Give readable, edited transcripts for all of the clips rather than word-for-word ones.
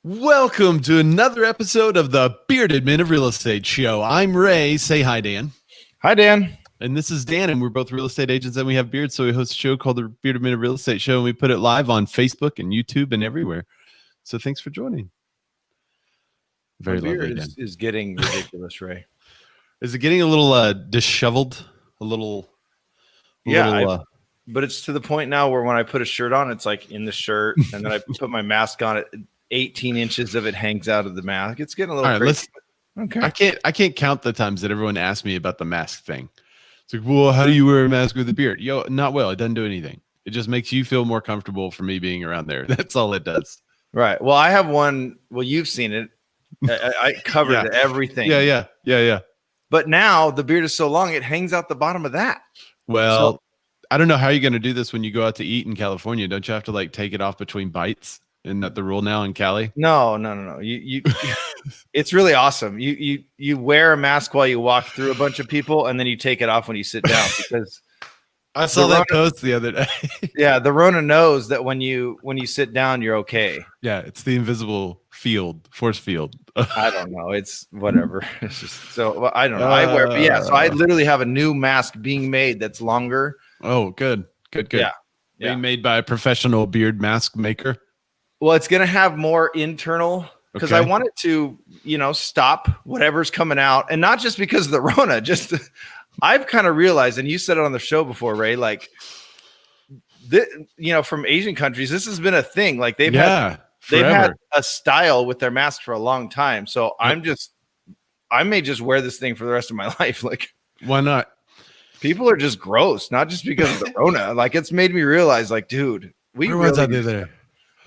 Welcome to another episode of the Bearded Men of Real Estate Show. I'm Ray. Say hi, Dan. Hi, Dan. And this is Dan, and we're both real estate agents and we have beards, so we host a show called the Bearded Men of Real Estate Show, and we put it live on Facebook and YouTube and everywhere. So thanks for joining. Very lovely, Dan. Is getting ridiculous, Ray. Is it getting a little disheveled? But it's to the point now where when I put a shirt on, it's like in the shirt, and then I put my mask on, it 18 inches of it hangs out of the mask. It's getting a little crazy. Okay. I can't count the times that everyone asked me about the mask thing. It's like, well, how do you wear a mask with a beard? Yo, not well. It doesn't do anything. It just makes you feel more comfortable for me being around there. That's all it does. Right. Well, I have one. Well, you've seen it. I covered everything. Yeah. But now the beard is so long, it hangs out the bottom of that. Well, I don't know how you're going to do this when you go out to eat in California. Don't you have to like take it off between bites? Isn't that the rule now in Cali? No. You it's really awesome. You wear a mask while you walk through a bunch of people, and then you take it off when you sit down, because I saw that post the other day. Yeah, the Rona knows that when you sit down, you're okay. Yeah, it's the invisible force field. I don't know. It's whatever. It's just so I don't know. So I literally have a new mask being made that's longer. Oh, good. Yeah. Being made by a professional beard mask maker. Well, it's going to have more internal, because I want it to, stop whatever's coming out. And not just because of the Rona, just I've kind of realized, and you said it on the show before, Ray, like, from Asian countries, this has been a thing. Like they've had a style with their mask for a long time. So I may just wear this thing for the rest of my life. Like, why not? People are just gross, not just because of the Rona. Like, it's made me realize, like, dude, we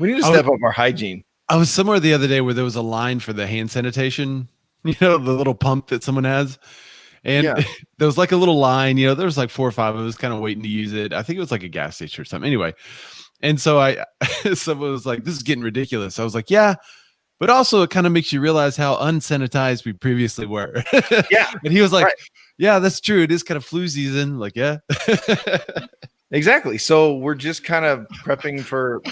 need to step up our hygiene. I was somewhere the other day where there was a line for the hand sanitation, the little pump that someone has. And there was like a little line, there was like 4 or 5 of us kind of waiting to use it. I think it was like a gas station or something. Anyway. And so someone was like, this is getting ridiculous. I was like, yeah, but also it kind of makes you realize how unsanitized we previously were. Yeah. And he was like, yeah, that's true. It is kind of flu season. Like, yeah. Exactly. So we're just kind of prepping for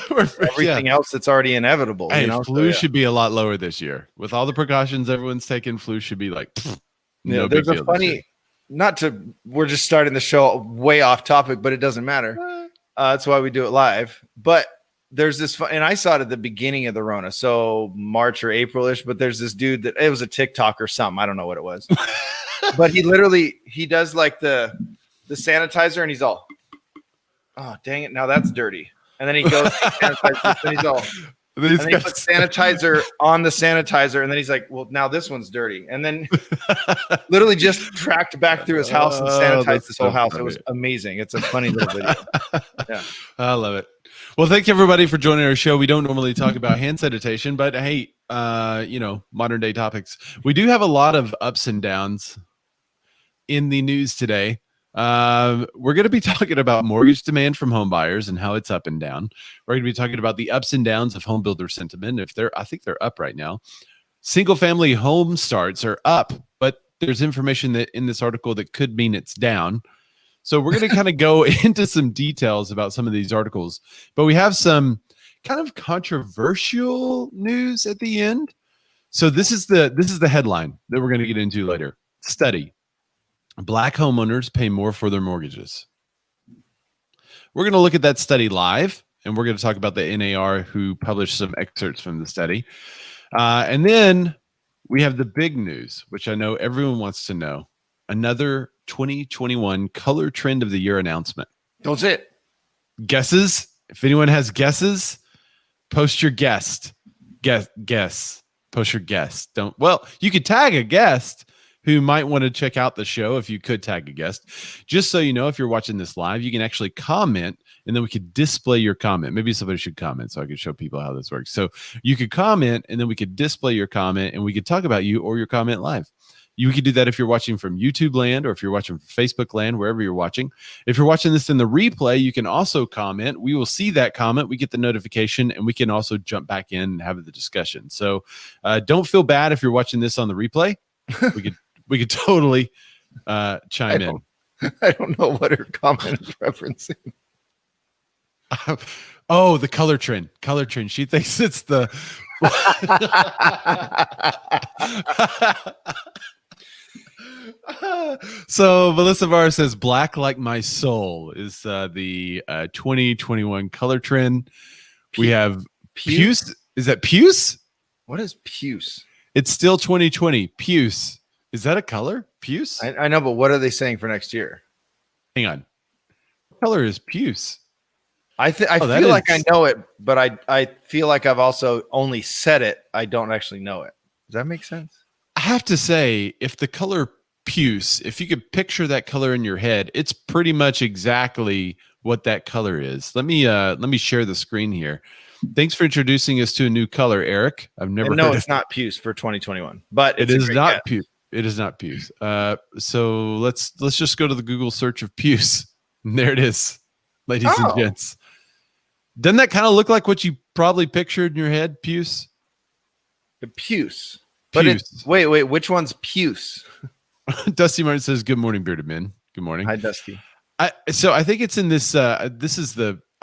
everything else that's already inevitable. Hey, flu should be a lot lower this year. With all the precautions everyone's taking, flu should be like, no big deal. We're just starting the show way off topic, but it doesn't matter. That's why we do it live. But there's this, and I saw it at the beginning of the Rona, so March or April-ish, but there's this dude it was a TikTok or something. I don't know what it was. But he does like the sanitizer, and he's all, oh, dang it, now that's dirty. And then he goes to sanitizer, and he's all, and then he puts sanitizer on the sanitizer, and then he's like, well, now this one's dirty. And then literally just tracked back through his house and sanitized his whole house. Funny. It was amazing. It's a funny little video. Yeah, I love it. Well, thank you everybody for joining our show. We don't normally talk about hand sanitation, but hey, modern day topics. We do have a lot of ups and downs in the news today. We're going to be talking about mortgage demand from home buyers and how it's up and down. We're going to be talking about the ups and downs of home builder sentiment. I think they're up right now. Single family home starts are up, but there's information that in this article that could mean it's down. So we're going to kind of go into some details about some of these articles, but we have some kind of controversial news at the end. So this is the headline that we're going to get into later. Study: Black homeowners pay more for their mortgages. We're going to look at that study live, and we're going to talk about the NAR who published some excerpts from the study. And then we have the big news, which I know everyone wants to know. Another 2021 color trend of the year announcement. Don't say it. Guesses? If anyone has guesses, post your guest. Guess. Post your guest. You could tag a guest who might want to check out the show. If you could tag a guest, just so you know, if you're watching this live, you can actually comment, and then we could display your comment. Maybe somebody should comment so I could show people how this works. So you could comment, and then we could display your comment, and we could talk about you or your comment live. You could do that if you're watching from YouTube land, or if you're watching from Facebook land, wherever you're watching. If you're watching this in the replay, you can also comment. We will see that comment. We get the notification, and we can also jump back in and have the discussion. So don't feel bad if you're watching this on the replay. We could totally chime in. I don't know what her comment is referencing. Oh, the color trend. She thinks it's the So Melissa Barr says black like my soul is the 2021 color trend. We have puce. Is that puce? What is puce? It's still 2020. Puce. Is that a color? Puce? I know, but what are they saying for next year? Hang on. What color is puce? I feel like I know it, but I feel like I've also only said it. I don't actually know it. Does that make sense? I have to say, if the color puce, if you could picture that color in your head, it's pretty much exactly what that color is. Let me share the screen here. Thanks for introducing us to a new color, Eric. I've never No, heard it's not puce for 2021, but it is not puce. It is not puce. So let's just go to the Google search of puce. And there it is, ladies and gents. Doesn't that kind of look like what you probably pictured in your head, puce? The puce. But wait, which one's puce? Dusty Martin says, "Good morning, bearded men." Good morning. Hi, Dusty. So I think it's in this. I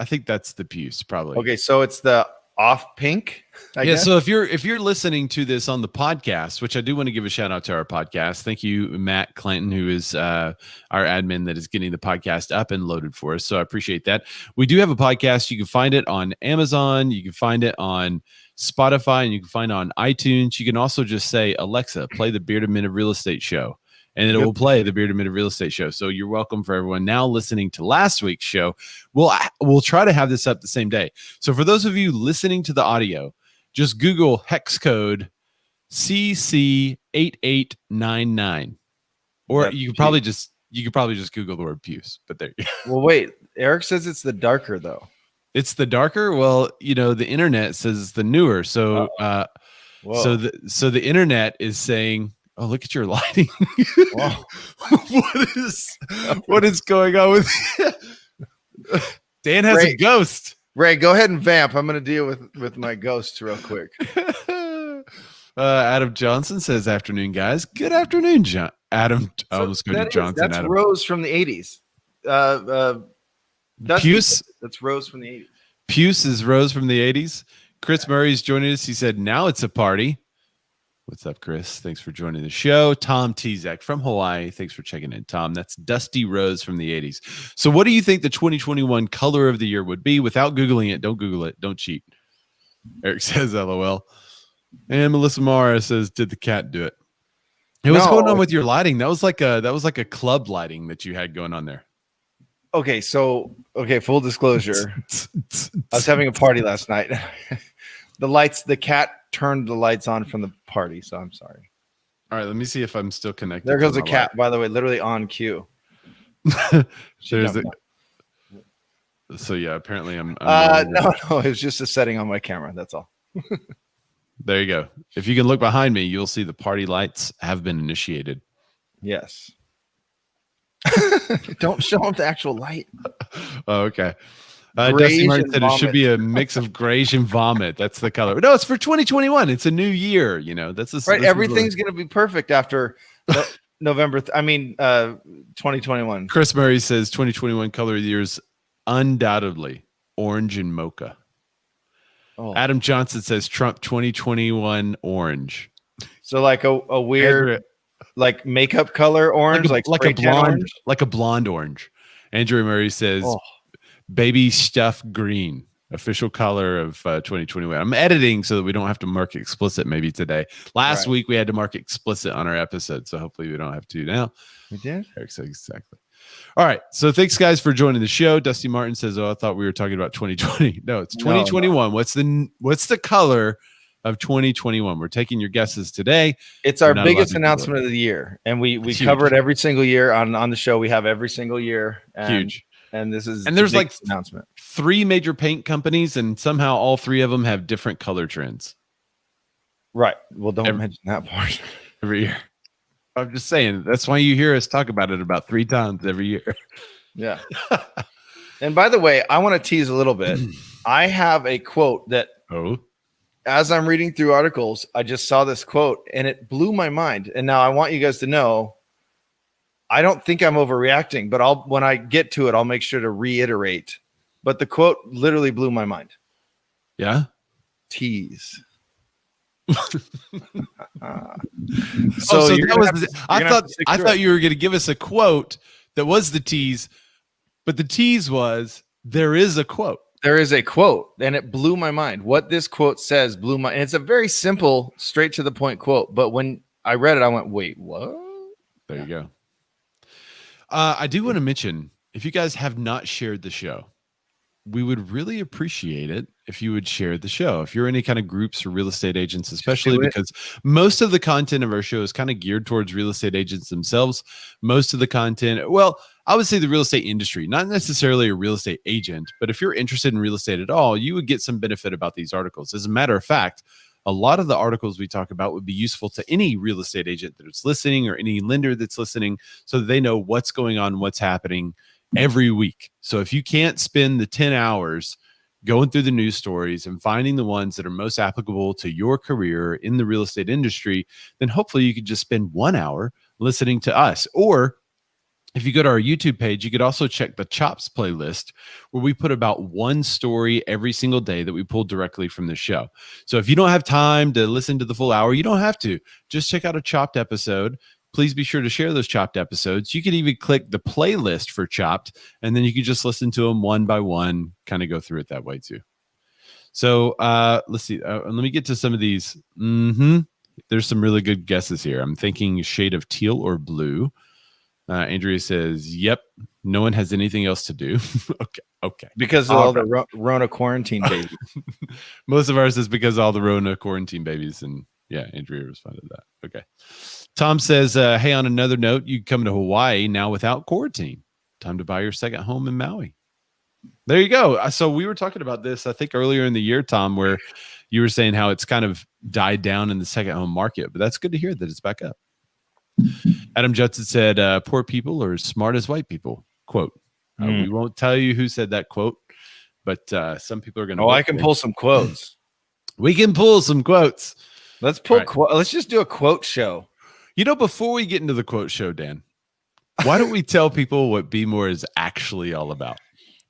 think that's the puce, probably. Okay, so it's the off pink. I guess? So if you're listening to this on the podcast, which I do want to give a shout out to our podcast. Thank you, Matt Clanton, who is our admin that is getting the podcast up and loaded for us. So I appreciate that. We do have a podcast. You can find it on Amazon. You can find it on Spotify, and you can find it on iTunes. You can also just say, Alexa, play the Bearded Men of Real Estate show. And it will play the Bearded Men of Real Estate show. So you're welcome for everyone now listening to last week's show. We'll try to have this up the same day. So for those of you listening to the audio, just Google hex code CC8899, or you could probably just Google the word puce. But there. Well, wait. Eric says it's the darker though. It's the darker. Well, the internet says it's the newer. So so the internet is saying, oh, look at your lighting. What is going on with you? Dan has a ghost. Ray, go ahead and vamp. I'm going to deal with my ghosts real quick. Adam Johnson says, afternoon, guys. Good afternoon, John. Adam. I almost go to Johnson. That's Adam. Rose from the 80s. Puce? That's Rose from the 80s. Puce is Rose from the 80s. Chris Murray's joining us. He said, now it's a party. What's up, Chris? Thanks for joining the show. Tom Tezak from Hawaii. Thanks for checking in, Tom. That's Dusty Rose from the 80s. So what do you think the 2021 color of the year would be? Without Googling it, don't Google it. Don't cheat. Eric says, LOL. And Melissa Mara says, did the cat do it? Hey, what's going on with your lighting? That was like a club lighting that you had going on there. Okay, full disclosure. I was having a party last night. The cat turned the lights on from the party, so I'm sorry. All right, let me see if I'm still connected. There goes a cat, by the way, literally on cue. So yeah, apparently I'm no, it was just a setting on my camera. That's all. There you go. If you can look behind me, you'll see the party lights have been initiated. Yes. Don't show them the actual light. Oh, okay. Dusty Martin said it should be a mix of grayish and vomit. That's the color. No, it's for 2021. It's a new year. That's right. Everything's going to be perfect after November. 2021. Chris Murray says 2021 color of the year is undoubtedly orange and mocha. Oh. Adam Johnson says Trump 2021 orange. So like a weird like makeup color orange, like a blonde orange? Like a blonde orange. Andrew Murray says baby stuff green, official color of 2021. I'm editing so that we don't have to mark explicit maybe today. Last week we had to mark explicit on our episode, so hopefully we don't have to now. We did? Exactly. All right. So thanks, guys, for joining the show. Dusty Martin says, I thought we were talking about 2020. No, it's 2021. No. What's the color of 2021? We're taking your guesses today. It's our biggest announcement of the year. And we cover it every single year on the show. We have every single year. Huge. And there's like announcement. 3 major paint companies, and somehow all 3 of them have different color trends. Right. Well, don't mention that part. Every year. I'm just saying, that's why you hear us talk about it about 3 times every year. Yeah. And by the way, I want to tease a little bit. I have a quote that as I'm reading through articles, I just saw this quote and it blew my mind. And now I want you guys to know, I don't think I'm overreacting, but when I get to it, I'll make sure to reiterate. But the quote literally blew my mind. Yeah. Tease. So, that was I thought you were going to give us a quote that was the tease, but the tease was there is a quote. There is a quote, and it blew my mind. What this quote says blew my. And it's a very simple, straight to the point quote. But when I read it, I went, "Wait, what?" There you go. I do want to mention, if you guys have not shared the show, we would really appreciate it if you would share the show. If you're any kind of groups or real estate agents, especially because most of the content of our show is kind of geared towards real estate agents themselves. Most of the content, well, I would say the real estate industry, not necessarily a real estate agent, but if you're interested in real estate at all, you would get some benefit about these articles. As a matter of fact, a lot of the articles we talk about would be useful to any real estate agent that's listening or any lender that's listening, so that they know what's going on, what's happening every week. So if you can't spend the 10 hours going through the news stories and finding the ones that are most applicable to your career in the real estate industry, then hopefully you could just spend 1 hour listening to us. Or if you go to our YouTube page, you could also check the Chops playlist, where we put about one story every single day that we pull directly from the show. So if you don't have time to listen to the full hour, you don't have to. Just check out a Chopped episode. Please be sure to share those Chopped episodes. You could even click the playlist for Chopped, and then you can just listen to them one by one, kind of go through it that way too. So let's see. Let me get to some of these. There's some really good guesses here. I'm thinking shade of teal or blue. Andrea says, yep, no one has anything else to do. Okay. Because of all the Rona quarantine babies. Most of ours is because of all the Rona quarantine babies. And yeah, Andrea responded to that. Okay. Tom says, hey, on another note, you come to Hawaii now without quarantine. Time to buy your second home in Maui. There you go. So we were talking about this, I think, earlier in the year, Tom, where you were saying how it's kind of died down in the second home market. But that's good to hear that it's back up. Adam Judson said, poor people are as smart as white people. Quote. We won't tell you who said that quote, but some people are going to. Oh, I can pull some quotes. We can pull some quotes. Let's pull. Let's just do a quote show. You know, before we get into the quote show, Dan, why don't we tell people what BMORE is actually all about?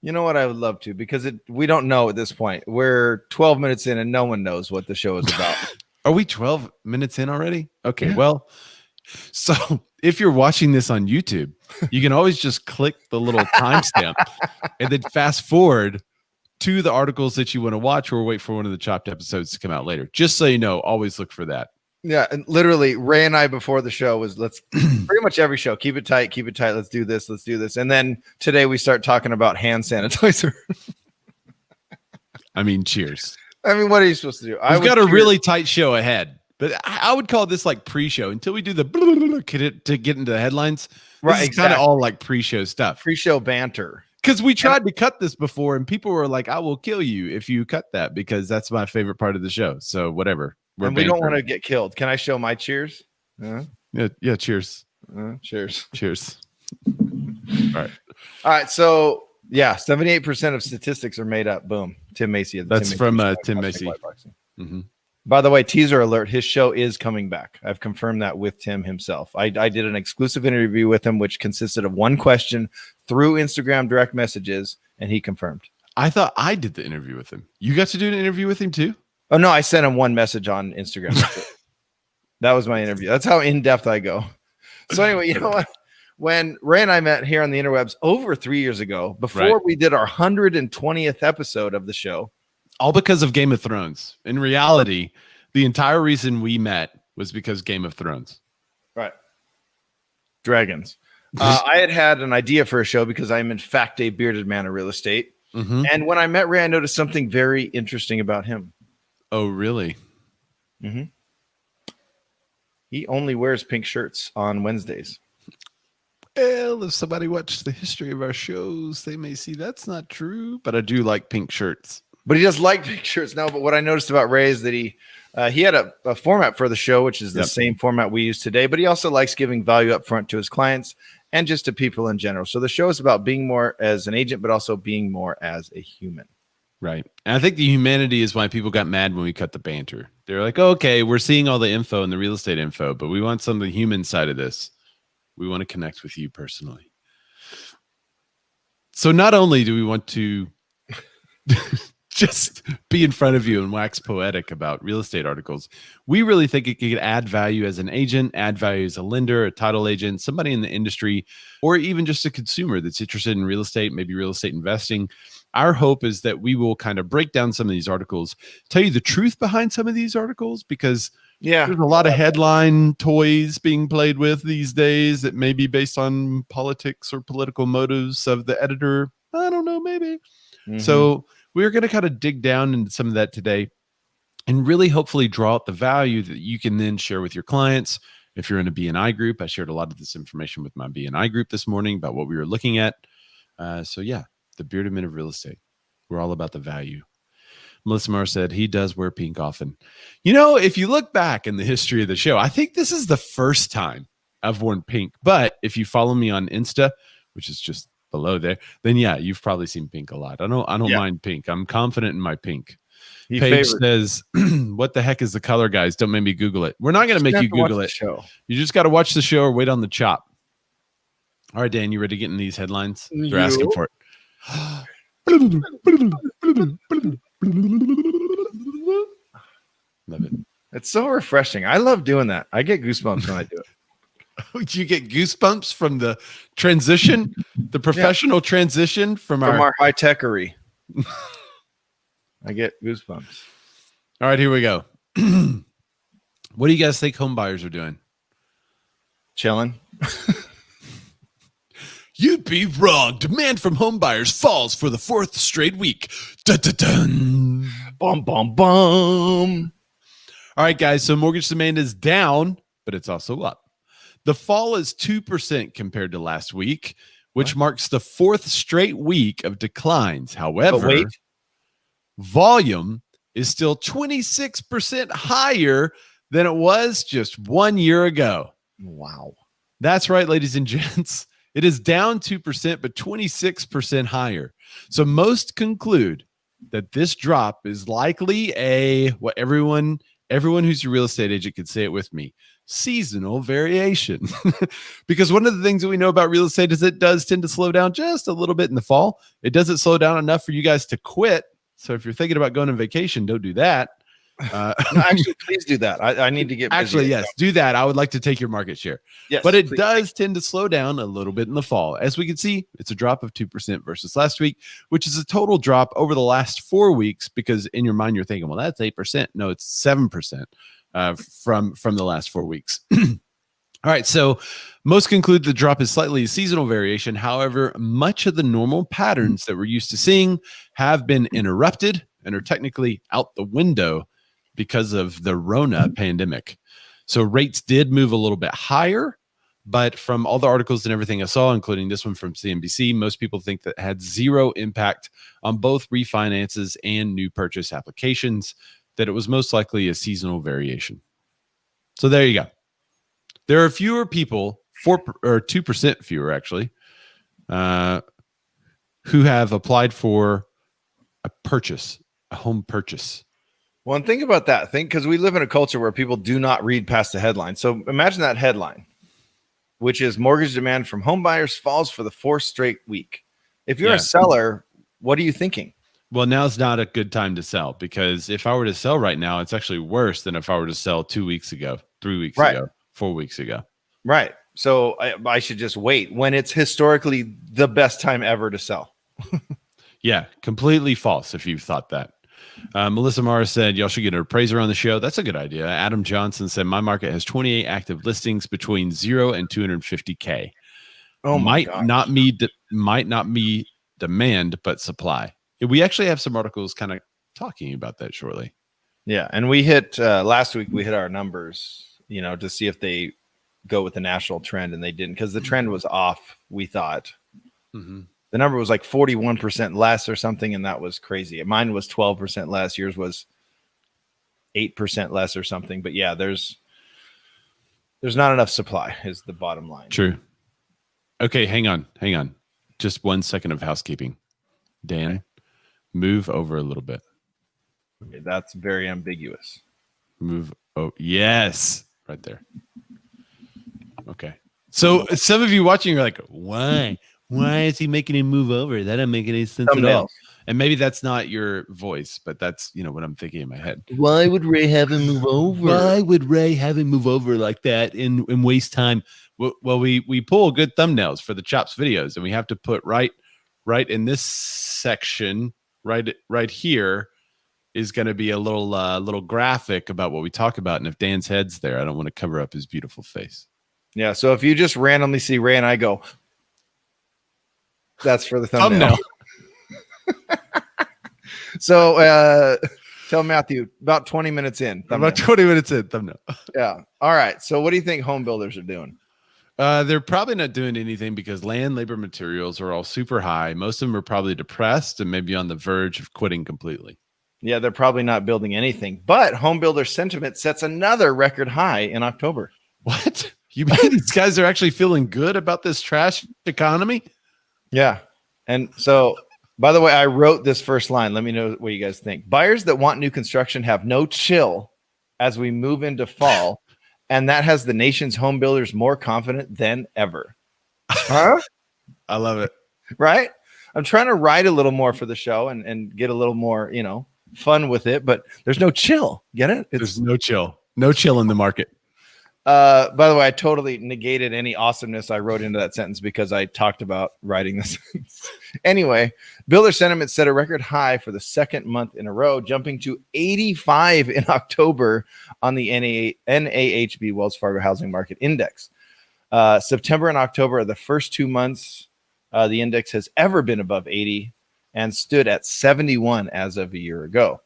You know what? I would love to, because we don't know at this point. We're 12 minutes in and no one knows what the show is about. Are we 12 minutes in already? Okay, well. So if you're watching this on YouTube, you can always just click the little timestamp and then fast forward to the articles that you want to watch, or wait for one of the Chopped episodes to come out later. Just so you know, always look for that. Yeah, and literally Ray and I before the show was, let's pretty much every show, keep it tight, let's do this. And then today we start talking about hand sanitizer. I mean, cheers. I mean, what are you supposed to do? We've got a really tight show ahead. But I would call this like pre-show until we do the to get into the headlines. Right, it's kind of all like pre-show stuff, pre-show banter. Because we tried to cut this before, and people were like, "I will kill you if you cut that," because that's my favorite part of the show. So whatever. We don't want to get killed. Can I show my cheers? Yeah. Cheers. Cheers. All right. So yeah, 78% of statistics are made up. Boom. Tim Macy. That's from Tim Macy. By the way, teaser alert, his show is coming back. I've confirmed that with Tim himself. I did an exclusive interview with him, which consisted of one question through Instagram direct messages, and he confirmed. I thought I did the interview with him. You got to do an interview with him too? Oh, no, I sent him one message on Instagram. That was my interview. That's how in-depth I go. So anyway, you know what? When Ray and I met here on the interwebs over 3 years ago, before we did our 120th episode of the show, all because of Game of Thrones. In reality, the entire reason we met was because Game of Thrones. Right. Dragons. I had an idea for a show because I'm, in fact, a bearded man of real estate. And when I met Ray, I noticed something very interesting about him. Oh, really? He only wears pink shirts on Wednesdays. Well, if somebody watched the history of our shows, they may see that's not true. But I do like pink shirts. But he does like pink shirts now. But what I noticed about Ray is that he had a format for the show, which is the same format we use today. But he also likes giving value up front to his clients and just to people in general. So the show is about being more as an agent, but also being more as a human. Right. And I think the humanity is why people got mad when we cut the banter. They're like, oh, okay, we're seeing all the info and the real estate info, but we want some of the human side of this. We want to connect with you personally. So not only do we want to just be in front of you and wax poetic about real estate articles. We really think it could add value as an agent, add value as a lender, a title agent, somebody in the industry, or even just a consumer that's interested in real estate, maybe real estate investing. Our hope is that we will kind of break down some of these articles, tell you the truth behind some of these articles, because there's a lot of headline toys being played with these days that may be based on politics or political motives of the editor. I don't know, maybe. So we're going to kind of dig down into some of that today and really hopefully draw out the value that you can then share with your clients. If you're in a BNI group, I shared a lot of this information with my BNI group this morning about what we were looking at. So yeah, the Bearded Men of Real Estate. We're all about the value. Melissa Marr said he does wear pink often. You know, if you look back in the history of the show, I think this is the first time I've worn pink. But if you follow me on Insta, which is just below there, then yeah, you've probably seen pink a lot. I don't mind pink. I'm confident in my pink. Paige says, what the heck is the color, guys? Don't make me Google it. We're not going to make you Google it. You just got to watch the show or wait on the chop. All right, Dan, you ready to get in these headlines? They're asking for it. Love it. It's so refreshing. I love doing that. I get goosebumps when I do it. You get goosebumps from the transition, the professional transition from our high techery. I get goosebumps. All right, here we go. What do you guys think home buyers are doing? Chilling. You'd be wrong. Demand from home buyers falls for the fourth straight week. Dun, dun, dun. Bum, bum, bum. All right, guys. So mortgage demand is down, but it's also up. The fall is 2% compared to last week, which marks the fourth straight week of declines. However, volume is still 26% higher than it was just 1 year ago. Wow. That's right, ladies and gents. It is down 2%, but 26% higher. So most conclude that this drop is likely what everyone who's a real estate agent could say it with me, seasonal variation. Because one of the things that we know about real estate is it does tend to slow down just a little bit in the fall. It doesn't slow down enough for you guys to quit. So if you're thinking about going on vacation, don't do that. No, actually, please do that. I need to get busy. Actually, yes, do that. I would like to take your market share. Yes, but it does tend to slow down a little bit in the fall. As we can see, it's a drop of 2% versus last week, which is a total drop over the last 4 weeks, because in your mind, you're thinking, well, that's 8%. No, it's 7% from the last 4 weeks. All right, so most conclude the drop is slightly a seasonal variation. However, much of the normal patterns that we're used to seeing have been interrupted and are technically out the window because of the Rona pandemic. So rates did move a little bit higher, but from all the articles and everything I saw, including this one from CNBC, most people think that had zero impact on both refinances and new purchase applications, that it was most likely a seasonal variation. So there you go. There are fewer people, 2% fewer actually, who have applied for a home purchase. Well, and think about that. Because we live in a culture where people do not read past the headline. So imagine that headline, which is mortgage demand from home buyers falls for the fourth straight week. If you're a seller, what are you thinking? Well, now's not a good time to sell, because if I were to sell right now, it's actually worse than if I were to sell 2 weeks ago, 3 weeks ago, 4 weeks ago. Right. So I should just wait when it's historically the best time ever to sell. Yeah, completely false if you thought that. Melissa Marr said, y'all should get an appraiser on the show. That's a good idea. Adam Johnson said, my market has 28 active listings between 0 and 250K. Oh, might not be demand, but supply. We actually have some articles kind of talking about that shortly. Yeah. And we hit last week, we hit our numbers, to see if they go with the national trend, and they didn't, because the trend was off, we thought. Mm-hmm. The number was like 41% less or something, and that was crazy. Mine was 12% less. Yours was 8% less or something. But yeah, there's not enough supply is the bottom line. True. Okay, hang on. Just 1 second of housekeeping. Dan, move over a little bit. Okay, that's very ambiguous. Move. Oh, yes. Right there. Okay. So some of you watching are like, why? Why is he making him move over? That doesn't make any sense at all. And maybe that's not your voice, but that's, what I'm thinking in my head. Why would Ray have him move over? Why would Ray have him move over like that and waste time? Well, we pull good thumbnails for the Chops videos, and we have to put right in this section, right here is going to be a little graphic about what we talk about. And if Dan's head's there, I don't want to cover up his beautiful face. Yeah. So if you just randomly see Ray and I go, that's for the thumbnail. So tell Matthew, about 20 minutes in. Thumbnail. About 20 minutes in, thumbnail. Yeah. All right. So what do you think home builders are doing? They're probably not doing anything because land, labor, materials are all super high. Most of them are probably depressed and maybe on the verge of quitting completely. Yeah, they're probably not building anything. But home builder sentiment sets another record high in October. What? You mean these guys are actually feeling good about this trash economy? Yeah. And so, by the way, I wrote this first line. Let me know what you guys think. Buyers that want new construction have no chill as we move into fall. And that has the nation's home builders more confident than ever. Huh? I love it. Right? I'm trying to write a little more for the show and get a little more, fun with it, but there's no chill. Get it? There's no chill. No chill in the market. By the way, I totally negated any awesomeness I wrote into that sentence because I talked about writing this. Anyway, builder sentiment set a record high for the second month in a row, jumping to 85 in October on the NAHB Wells Fargo Housing Market Index. September and October are the first 2 months the index has ever been above 80 and stood at 71 as of a year ago.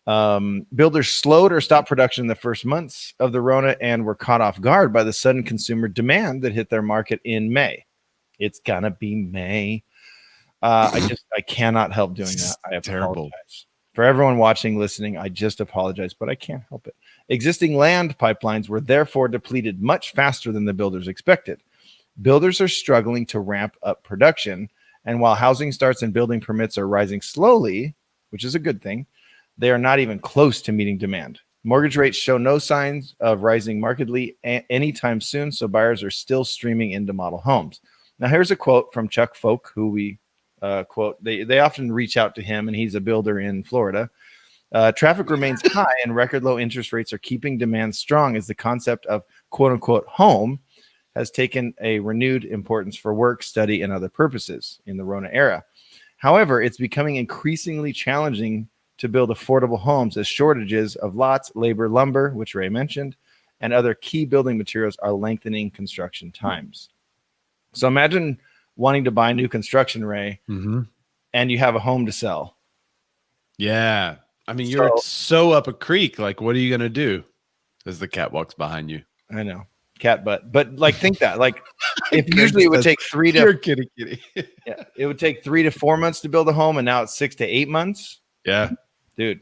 Builders slowed or stopped production in the first months of the Rona and were caught off guard by the sudden consumer demand that hit their market in May. It's gonna be May. I cannot help doing that. I apologize. For everyone watching, listening, I just apologize, but I can't help it. Existing land pipelines were therefore depleted much faster than the builders expected. Builders are struggling to ramp up production, and while housing starts and building permits are rising slowly, which is a good thing, they are not even close to meeting demand. Mortgage rates show no signs of rising markedly anytime soon, so buyers are still streaming into model homes. Now, here's a quote from Chuck Folk, who we quote. They often reach out to him, and he's a builder in Florida. Traffic remains high, and record low interest rates are keeping demand strong as the concept of quote-unquote home has taken a renewed importance for work, study, and other purposes in the Rona era. However, it's becoming increasingly challenging to build affordable homes as shortages of lots, labor, lumber, which Ray mentioned, and other key building materials are lengthening construction times. So imagine wanting to buy new construction, Ray, and you have a home to sell. Yeah. I mean, you're so up a creek. Like, what are you going to do as the cat walks behind you? I know. Cat butt. But like, think that. Like, if usually it would take kitty. Yeah, it would take 3 to 4 months to build a home, and now it's 6 to 8 months. Yeah. Dude.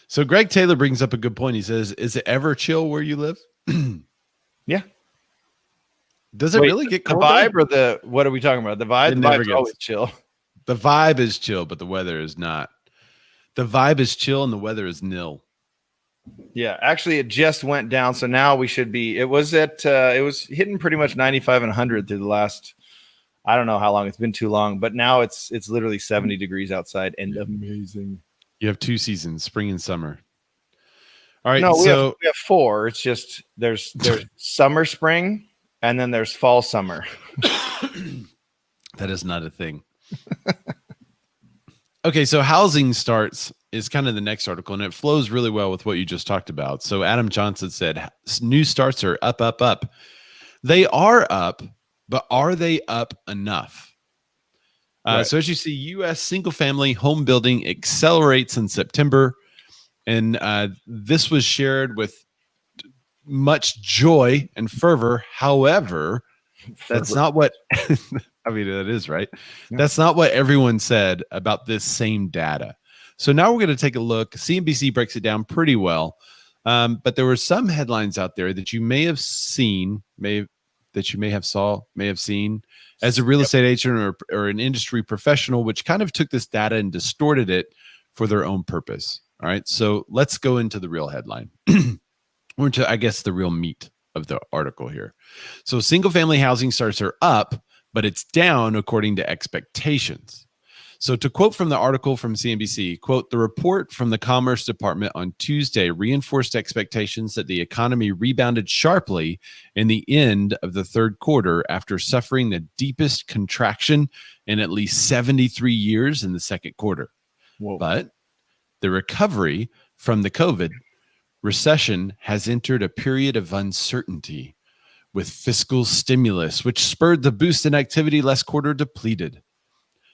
So Greg Taylor brings up a good point. He says, is it ever chill where you live? Yeah. Does it really get cold? The vibe or what are we talking about? The vibe? The vibe is always chill. The vibe is chill, but the weather is not. The vibe is chill and the weather is nil. Yeah, actually it just went down. So now we should be, it was hitting pretty much 95 and 100 through the last, I don't know how long, it's been too long, but now it's literally 70 degrees outside and amazing. You have 2 seasons, spring and summer. All right. No, so we have 4. It's just there's summer, spring, and then there's fall, summer. That is not a thing. Okay, so housing starts is kind of the next article, and it flows really well with what you just talked about. So Adam Johnson said, new starts are up, up, up. They are up, but are they up enough? Right. So as you see, U.S. single-family home building accelerates in September, and this was shared with much joy and fervor. However, that's not what I mean, that is right. Yeah. That's not what everyone said about this same data. So now we're going to take a look. CNBC breaks it down pretty well. But there were some headlines out there that you may have seen, may have seen as a real estate agent or an industry professional, which kind of took this data and distorted it for their own purpose. All right. So let's go into the real headline. Or into, I guess, the real meat of the article here. So single family housing starts are up, but it's down according to expectations. So to quote from the article from CNBC, quote, the report from the Commerce Department on Tuesday reinforced expectations that the economy rebounded sharply in the end of the third quarter after suffering the deepest contraction in at least 73 years in the second quarter. Whoa. But the recovery from the COVID recession has entered a period of uncertainty, with fiscal stimulus, which spurred the boost in activity last quarter, depleted.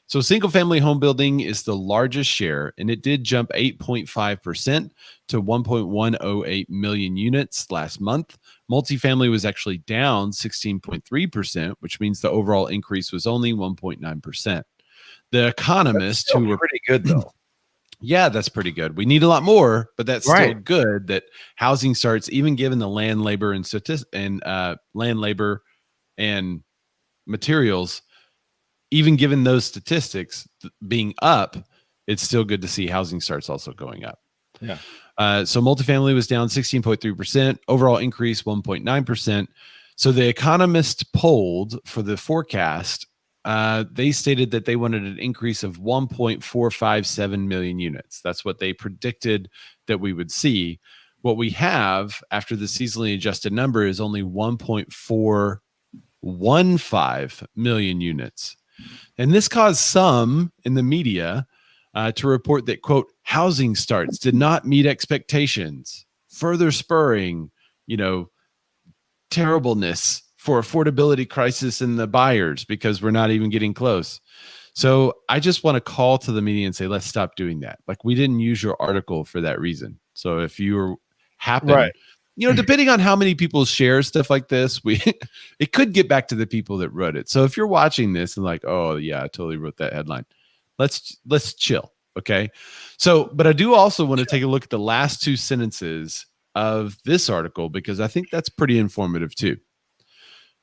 So single-family home building is the largest share, and it did jump 8.5% to 1.108 million units last month. Multifamily was actually down 16.3%, which means the overall increase was only 1.9%. The economists who were pretty good, though. Yeah, that's pretty good. We need a lot more, but that's still Right. good that housing starts, even given the land, labor, and materials, even given those statistics being up, it's still good to see housing starts also going up. Yeah. So multifamily was down 16.3%, overall increase 1.9%. So the economist polled for the forecast, they stated that they wanted an increase of 1.457 million units. That's what they predicted that we would see. What we have after the seasonally adjusted number is only 1.415 million units. And this caused some in the media to report that, quote, housing starts did not meet expectations, further spurring, terribleness for affordability crisis in the buyers because we're not even getting close. So I just want to call to the media and say, let's stop doing that. Like, we didn't use your article for that reason. So if you happen, Right. Depending on how many people share stuff like this, it could get back to the people that wrote it. So if you're watching this and like, oh yeah, I totally wrote that headline, let's chill. Okay. So, but I do also want to take a look at the last two sentences of this article because I think that's pretty informative too.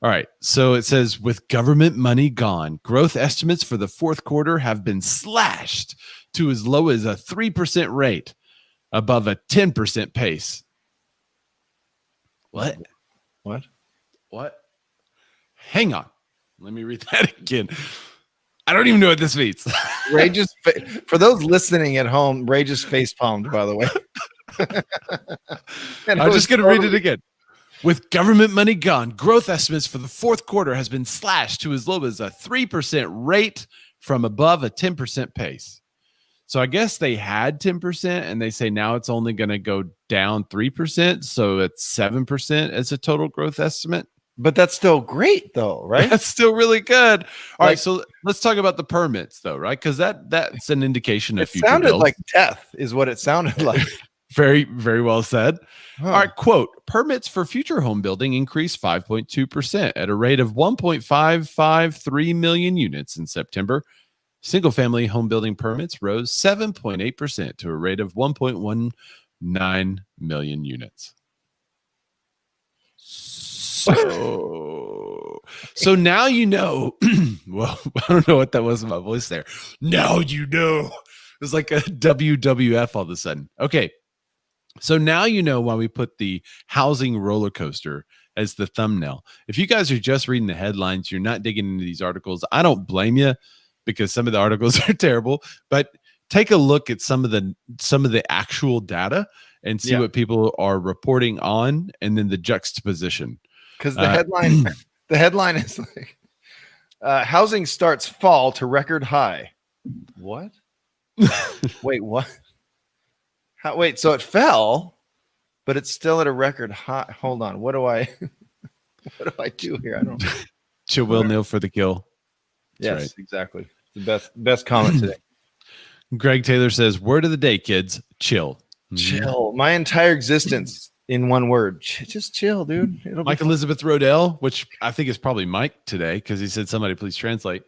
All right. So it says, with government money gone, growth estimates for the fourth quarter have been slashed to as low as a 3% rate above a 10% pace. What? Hang on. Let me read that again. I don't even know what this means. Ray just, for those listening at home, Ray just face palmed, by the way. I'm just going to read it again. With government money gone, growth estimates for the fourth quarter has been slashed to as low as a 3% rate from above a 10% pace. So I guess they had 10% and they say now it's only going to go down 3%. So it's 7% as a total growth estimate. But that's still great though, right? That's still really good. All right. So let's talk about the permits though, right? Because that's an indication of future sounded builds. like death is what it sounded like. Very, very well said. Huh. All right, quote, permits for future home building increased 5.2% at a rate of 1.553 million units in September. Single-family home building permits rose 7.8% to a rate of 1.19 million units. So now you know. Well, I don't know what that was in my voice there. Now you know. It was like a WWF all of a sudden. Okay. So now you know why we put the housing roller coaster as the thumbnail. If you guys are just reading the headlines, you're not digging into these articles, I don't blame you because some of the articles are terrible, but take a look at some of the actual data and see what people are reporting on and then the juxtaposition. Because the headline is like housing starts fall to record high. What? Wait, what? Wait, so it fell, but it's still at a record high. Hold on. What do I do here? I don't know. Chill will nil for the kill. That's yes, right. Exactly. The best comment today. Greg Taylor says, word of the day, kids, chill. Chill. My entire existence in one word. Just chill, dude. Mike Elizabeth Rodell, which I think is probably Mike today because he said, somebody please translate.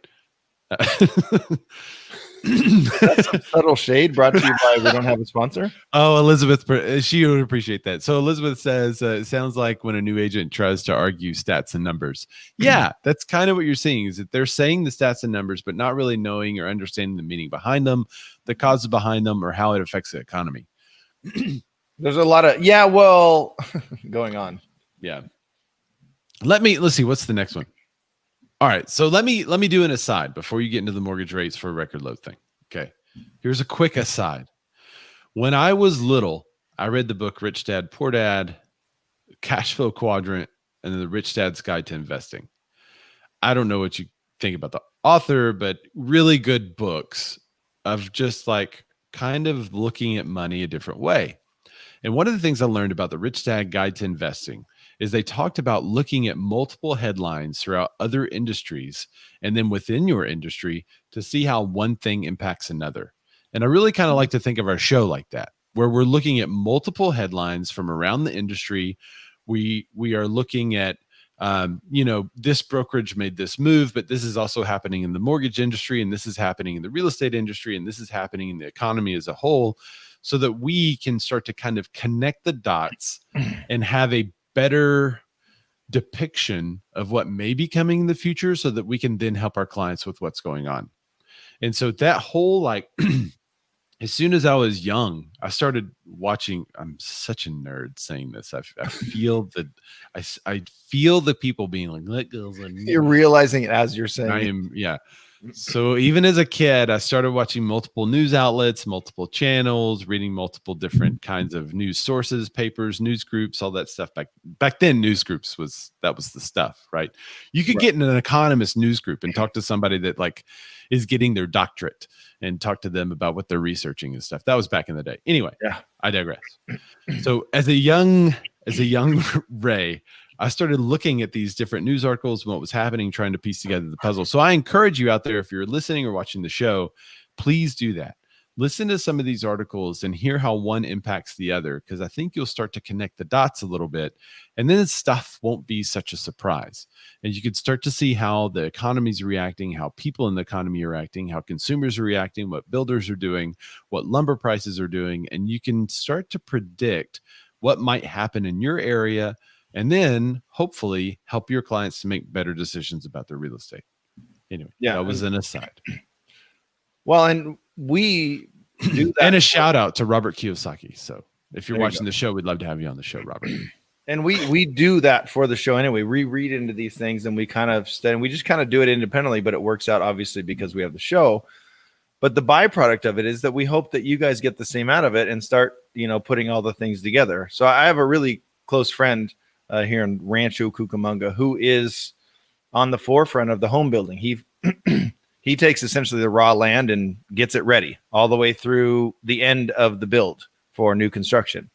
That's a subtle shade brought to you by we don't have a sponsor. Oh, Elizabeth, she would appreciate that. So Elizabeth says, it sounds like when a new agent tries to argue stats and numbers. Yeah, that's kind of what you're seeing is that they're saying the stats and numbers, but not really knowing or understanding the meaning behind them, the causes behind them, or how it affects the economy. There's a lot of, going on. Yeah. Let's see. What's the next one? All right, so let me do an aside before you get into the mortgage rates for record low thing. Okay. Here's a quick aside. When I was little, I read the book Rich Dad, Poor Dad, Cash Flow Quadrant, and then the Rich Dad's Guide to Investing. I don't know what you think about the author, but really good books of just like kind of looking at money a different way. And one of the things I learned about the Rich Dad Guide to Investing is they talked about looking at multiple headlines throughout other industries and then within your industry to see how one thing impacts another. And I really kind of like to think of our show like that, where we're looking at multiple headlines from around the industry. We are looking at this brokerage made this move, but this is also happening in the mortgage industry, and this is happening in the real estate industry, and this is happening in the economy as a whole, so that we can start to kind of connect the dots and have a better depiction of what may be coming in the future so that we can then help our clients with what's going on. And so that whole as soon as I was young, I started watching. I'm such a nerd saying this. I feel that I feel the people being like, "Let go." You're realizing it as you're saying. I am, yeah. So even as a kid, I started watching multiple news outlets, multiple channels, reading multiple different kinds of news sources, papers, news groups, all that stuff. Back then, news groups was the stuff, right? You could get in an economist news group and talk to somebody that is getting their doctorate and talk to them about what they're researching and stuff. That was back in the day. Anyway, I digress. So as a young Ray, I started looking at these different news articles and what was happening, trying to piece together the puzzle. So I encourage you out there, if you're listening or watching the show, please do that. Listen to some of these articles and hear how one impacts the other, because I think you'll start to connect the dots a little bit, and then stuff won't be such a surprise. And you can start to see how the economy is reacting, how people in the economy are reacting, how consumers are reacting, what builders are doing, what lumber prices are doing, and you can start to predict what might happen in your area, and then hopefully help your clients to make better decisions about their real estate. Anyway, that was an aside. Well, and we do that. And a shout out to Robert Kiyosaki. So if you're watching the show, we'd love to have you on the show, Robert. And we do that for the show anyway. We read into these things and we kind of study, and we just kind of do it independently, but it works out obviously because we have the show. But the byproduct of it is that we hope that you guys get the same out of it and start, putting all the things together. So I have a really close friend here in Rancho Cucamonga who is on the forefront of the home building. He takes essentially the raw land and gets it ready all the way through the end of the build for new construction.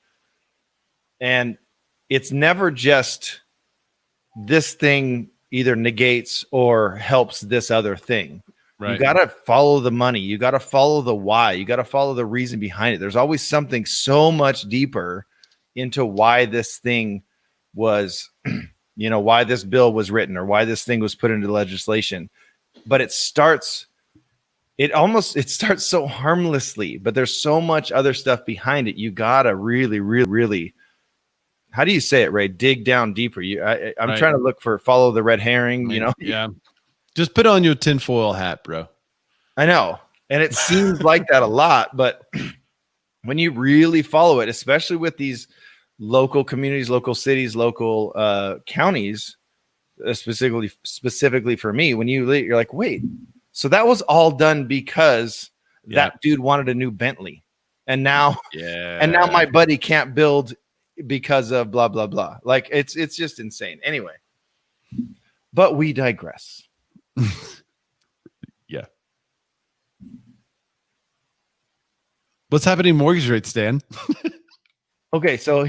And it's never just this thing either negates or helps this other thing. Right. You got to follow the money. You got to follow the why. You got to follow the reason behind it. There's always something so much deeper into why this thing was, why this bill was written or why this thing was put into legislation. But it starts so harmlessly, but there's so much other stuff behind it. You got to really, really, really, how do you say it, Ray? Dig down deeper. I'm trying to look for follow the red herring, Yeah. Just put on your tinfoil hat, bro. I know. And it seems like that a lot, but when you really follow it, especially with these local communities, local cities, local counties, specifically for me, when you're like, wait, so that was all done because that dude wanted a new Bentley. And now, my buddy can't build because of blah, blah, blah. Like it's just insane. Anyway, but we digress. Yeah. What's happening in mortgage rates, Dan? Okay, so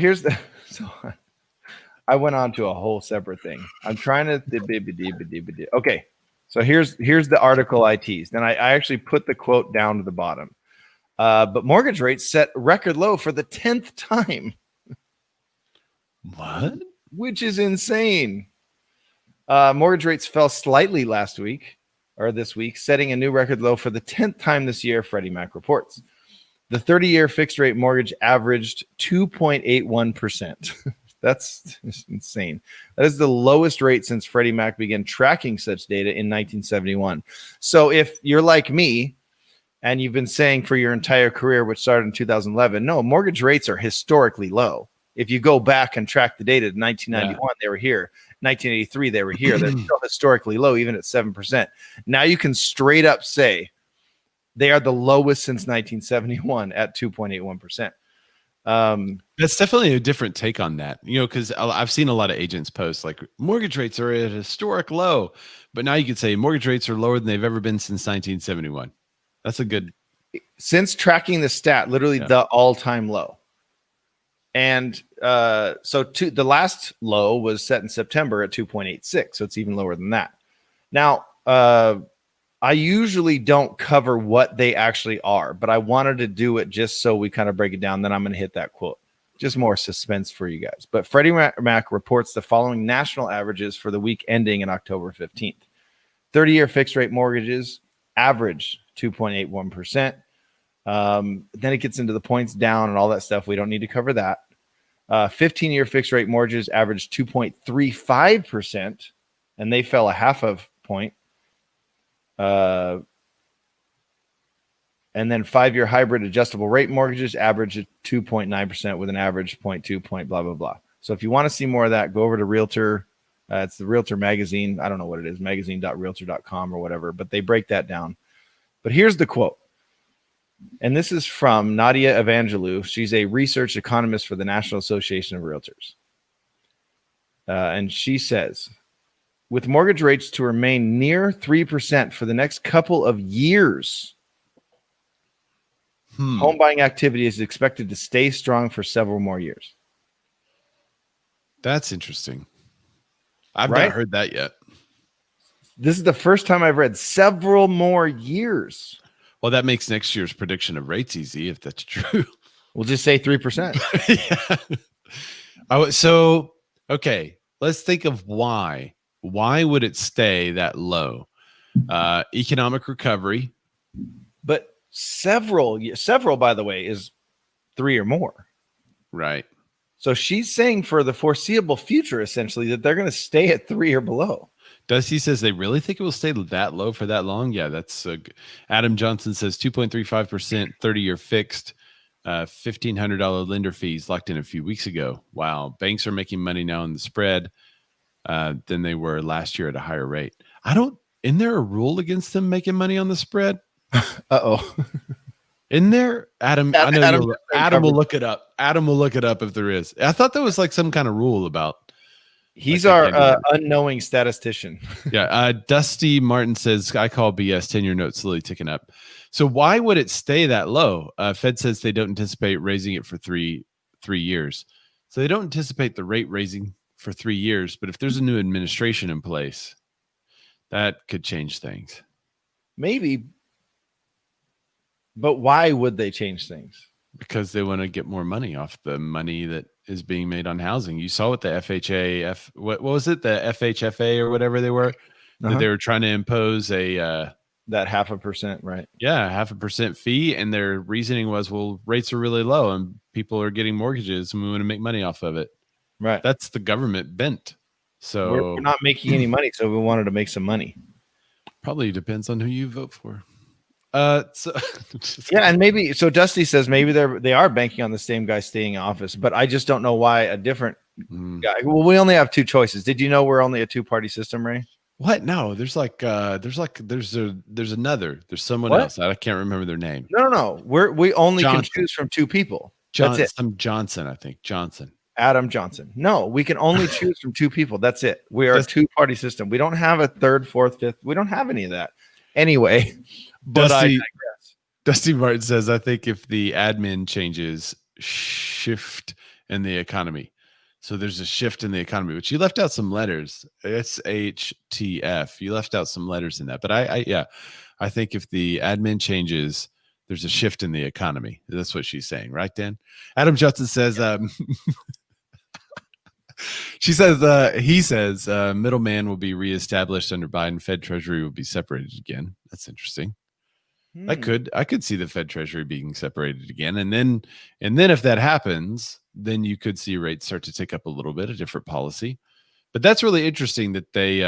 I went on to a whole separate thing. I'm trying to okay. So here's the article I teased, and I actually put the quote down to the bottom. But mortgage rates set record low for the 10th time. What? Which is insane. Mortgage rates fell slightly this week, setting a new record low for the 10th time this year, Freddie Mac reports. The 30-year fixed rate mortgage averaged 2.81%. That's insane. That is the lowest rate since Freddie Mac began tracking such data in 1971. So if you're like me and you've been saying for your entire career, which started in 2011, no, mortgage rates are historically low. If you go back and track the data, 1991, they were here. 1983, they were here. They're still historically low, even at 7%. Now you can straight up say They are the lowest since 1971 at 2.81%. That's definitely a different take on that, because I've seen a lot of agents post like mortgage rates are at a historic low, but now you could say mortgage rates are lower than they've ever been since 1971. That's a good. Since tracking the stat, literally the all-time low. And the last low was set in September at 2.86. So it's even lower than that. Now, I usually don't cover what they actually are, but I wanted to do it just so we kind of break it down. Then I'm going to hit that quote. Just more suspense for you guys. But Freddie Mac reports the following national averages for the week ending in October 15th. 30-year fixed rate mortgages average 2.81%. Then it gets into the points down and all that stuff. We don't need to cover that. 15-year fixed rate mortgages averaged 2.35%, and they fell a half of point. And then 5-year hybrid adjustable rate mortgages average at 2.9% with an average 0.2 point, blah, blah, blah. So if you want to see more of that, go over to Realtor. It's the Realtor magazine. I don't know what it is, magazine.realtor.com or whatever, but they break that down. But here's the quote. And this is from Nadia Evangelou. She's a research economist for the National Association of Realtors. And she says, with mortgage rates to remain near 3% for the next couple of years, home buying activity is expected to stay strong for several more years. That's interesting. I've not heard that yet. This is the first time I've read several more years. Well, that makes next year's prediction of rates easy, if that's true. We'll just say 3%. Yeah. So, okay, let's think of why. Why would it stay that low? Economic recovery. But several, by the way, is 3 or more. Right. So she's saying for the foreseeable future, essentially, that they're going to stay at 3 or below. Dusty says they really think it will stay that low for that long. Yeah, that's Adam Johnson says 2.35%, 30-year fixed, $1,500 lender fees locked in a few weeks ago. Wow. Banks are making money now on the spread than they were last year at a higher rate. Isn't there a rule against them making money on the spread? Uh-oh. In there? Adam, I know Adam will look it up. Adam will look it up if there is. I thought there was like some kind of rule about. He's our unknowing statistician. Yeah. Dusty Martin says, I call BS, 10-year note slowly ticking up. So why would it stay that low? Fed says they don't anticipate raising it for three years. So they don't anticipate the rate raising for 3 years. But if there's a new administration in place, that could change things. Maybe. But why would they change things? Because they want to get more money off the money that is being made on housing. You saw what the FHA, what was it? The FHFA or whatever they were, that they were trying to impose that 0.5%, right? Yeah, 0.5% fee. And their reasoning was, well, rates are really low and people are getting mortgages and we want to make money off of it. Right. That's the government bent. So we're not making any money. So we wanted to make some money. Probably depends on who you vote for. And maybe so. Dusty says maybe they are banking on the same guy staying in office, but I just don't know why a different guy. Well, we only have 2 choices. Did you know we're only a 2-party system, Ray? What? No, there's another. There's someone else. I can't remember their name. No. We only can choose from 2 people. That's it. Some Johnson, I think. Adam Johnson. No, we can only choose from 2 people. That's it. We are a 2-party system. We don't have a 3rd, 4th, 5th. We don't have any of that. Anyway. But I digress. Dusty Martin says, I think if the admin changes, shift in the economy. So there's a shift in the economy, which you left out some letters. SHTF. You left out some letters in that. But I think if the admin changes, there's a shift in the economy. That's what she's saying. Right, Dan? Adam Johnson says, he says, middleman will be reestablished under Biden. Fed Treasury will be separated again. That's interesting. I could see the Fed Treasury being separated again. And then if that happens, then you could see rates start to tick up a little bit, a different policy. But that's really interesting that they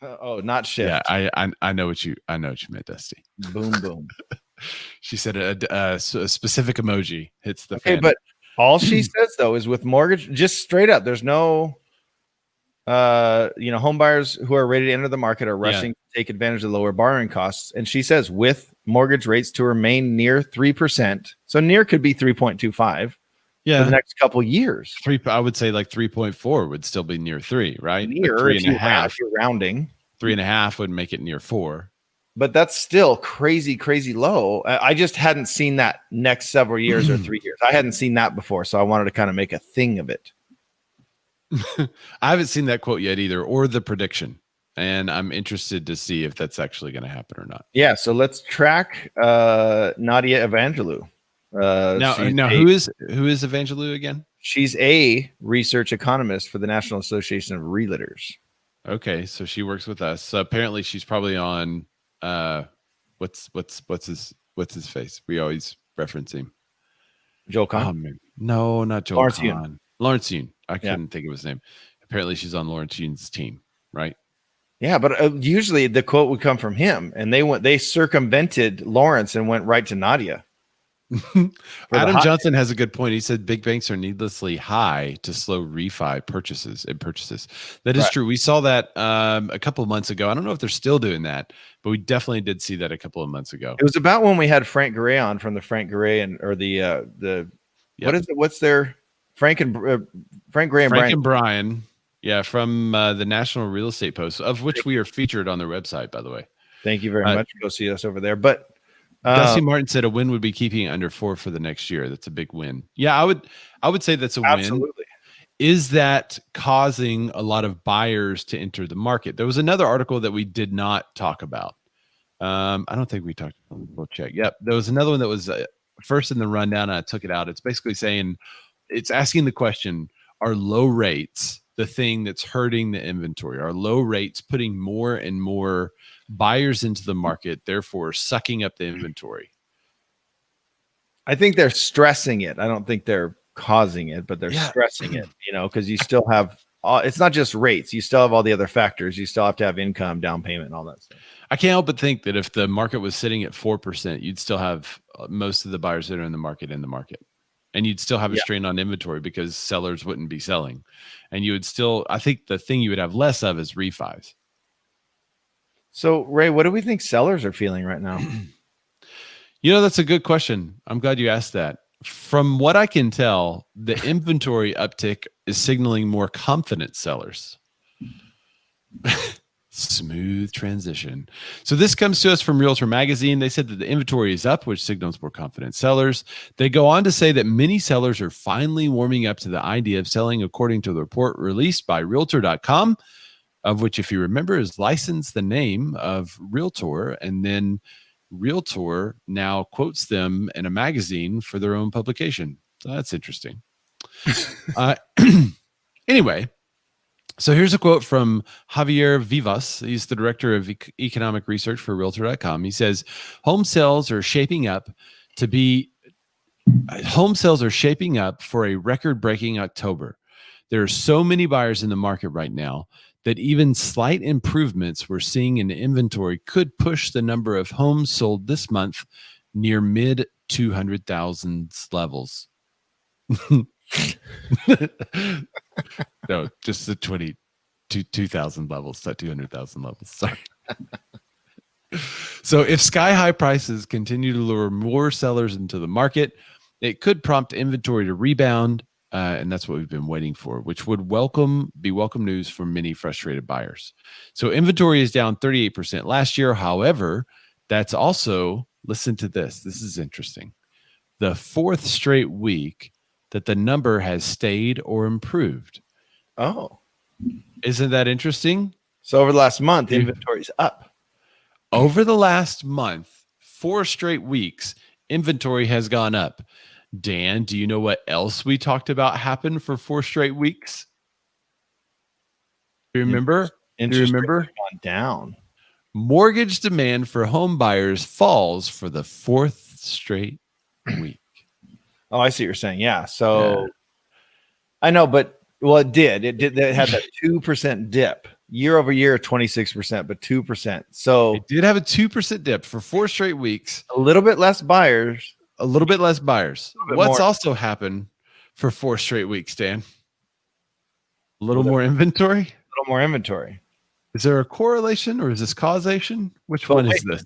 not shift. Yeah, I know what you meant, Dusty. Boom, boom. She said a specific emoji hits the fan. But all she says though is with mortgage, just straight up, there's no home buyers who are ready to enter the market are rushing to take advantage of lower borrowing costs. And she says with mortgage rates to remain near 3%. So near could be 3.25 for Yeah. the next couple years. I would say like 3.4 would still be near 3, right? Near, But 3 if and a you half. if you're rounding. 3.5 would make it near 4. But that's still crazy, crazy low. I just hadn't seen that next several years or 3 years. I hadn't seen that before, so I wanted to kind of make a thing of it. I haven't seen that quote yet either, or the prediction, and I'm interested to see if that's actually going to happen or not. Yeah, so let's track Nadia Evangelou. Now, who is Evangelou again? She's a research economist for the National Association of Realtors. Okay, so she works with us. So apparently, she's probably on. What's his face? We always reference him. Joel Kahn? No, not Joel Lawrence Kahn. Yun. Lawrence Yun. I couldn't think of his name. Apparently, she's on Lawrence Yun's team, right? Yeah, but usually the quote would come from him, and they circumvented Lawrence and went right to Nadia. Adam Johnson has a good point. He said big banks are needlessly high to slow refi purchases. That is true. We saw that a couple of months ago. I don't know if they're still doing that, but we definitely did see that a couple of months ago. It was about when we had Frank Gray on from the Frank Gray what is it? What's their Frank Gray and Brian. Yeah, from the National Real Estate Post, of which we are featured on their website, by the way. Thank you very much. Go see us over there. But Dusty Martin said a win would be keeping it under 4 for the next year. That's a big win. Yeah, I would say that's a win. Is that causing a lot of buyers to enter the market? There was another article that we did not talk about. I don't think we talked. We'll check. Yep, there was another one that was first in the rundown, and I took it out. It's basically saying, it's asking the question: are low rates the thing that's hurting the inventory? Are low rates putting more and more buyers into the market, therefore sucking up the inventory? I think they're stressing it. I don't think they're causing it, but they're stressing it, because you still have, it's not just rates. You still have all the other factors. You still have to have income, down payment, and all that stuff. I can't help but think that if the market was sitting at 4%, you'd still have most of the buyers that are in the market. And you'd still have a strain on inventory because sellers wouldn't be selling. And you would still, I think the thing you would have less of is refis. So, Ray, what do we think sellers are feeling right now? That's a good question. I'm glad you asked that. From what I can tell, the inventory uptick is signaling more confident sellers. Smooth transition. So this comes to us from Realtor Magazine. They said that the inventory is up, which signals more confident sellers. They go on to say that many sellers are finally warming up to the idea of selling, according to the report released by Realtor.com, of which, if you remember, is licensed the name of Realtor, and then Realtor now quotes them in a magazine for their own publication. So that's interesting. Anyway, so here's a quote from Javier Vivas. He's the director of economic research for Realtor.com. He says, home sales are shaping up for a record-breaking October. There are so many buyers in the market right now that even slight improvements we're seeing in the inventory could push the number of homes sold this month near mid 200,000 levels. No, just the 2,000 levels, not 200,000 levels. Sorry. So if sky-high prices continue to lure more sellers into the market, it could prompt inventory to rebound, and that's what we've been waiting for, which would be welcome news for many frustrated buyers. So inventory is down 38% last year. However, that's also, listen to this. This is interesting. The 4th straight week that the number has stayed or improved. Oh. Isn't that interesting? So over the last month, inventory's up. Over the last month, 4 straight weeks, inventory has gone up. Dan, do you know what else we talked about happened for 4 straight weeks? Do you remember? Interest rates have gone down. Mortgage demand for home buyers falls for the 4th straight week. Oh, I see what you're saying. Yeah. So I know, but it did. It had that 2% dip year over year, 26%, but 2%. So it did have a 2% dip for 4 straight weeks. A little bit less buyers. What's also happened for 4 straight weeks, Dan? A little more inventory? A little more inventory. Is there a correlation or is this causation? Which one is this?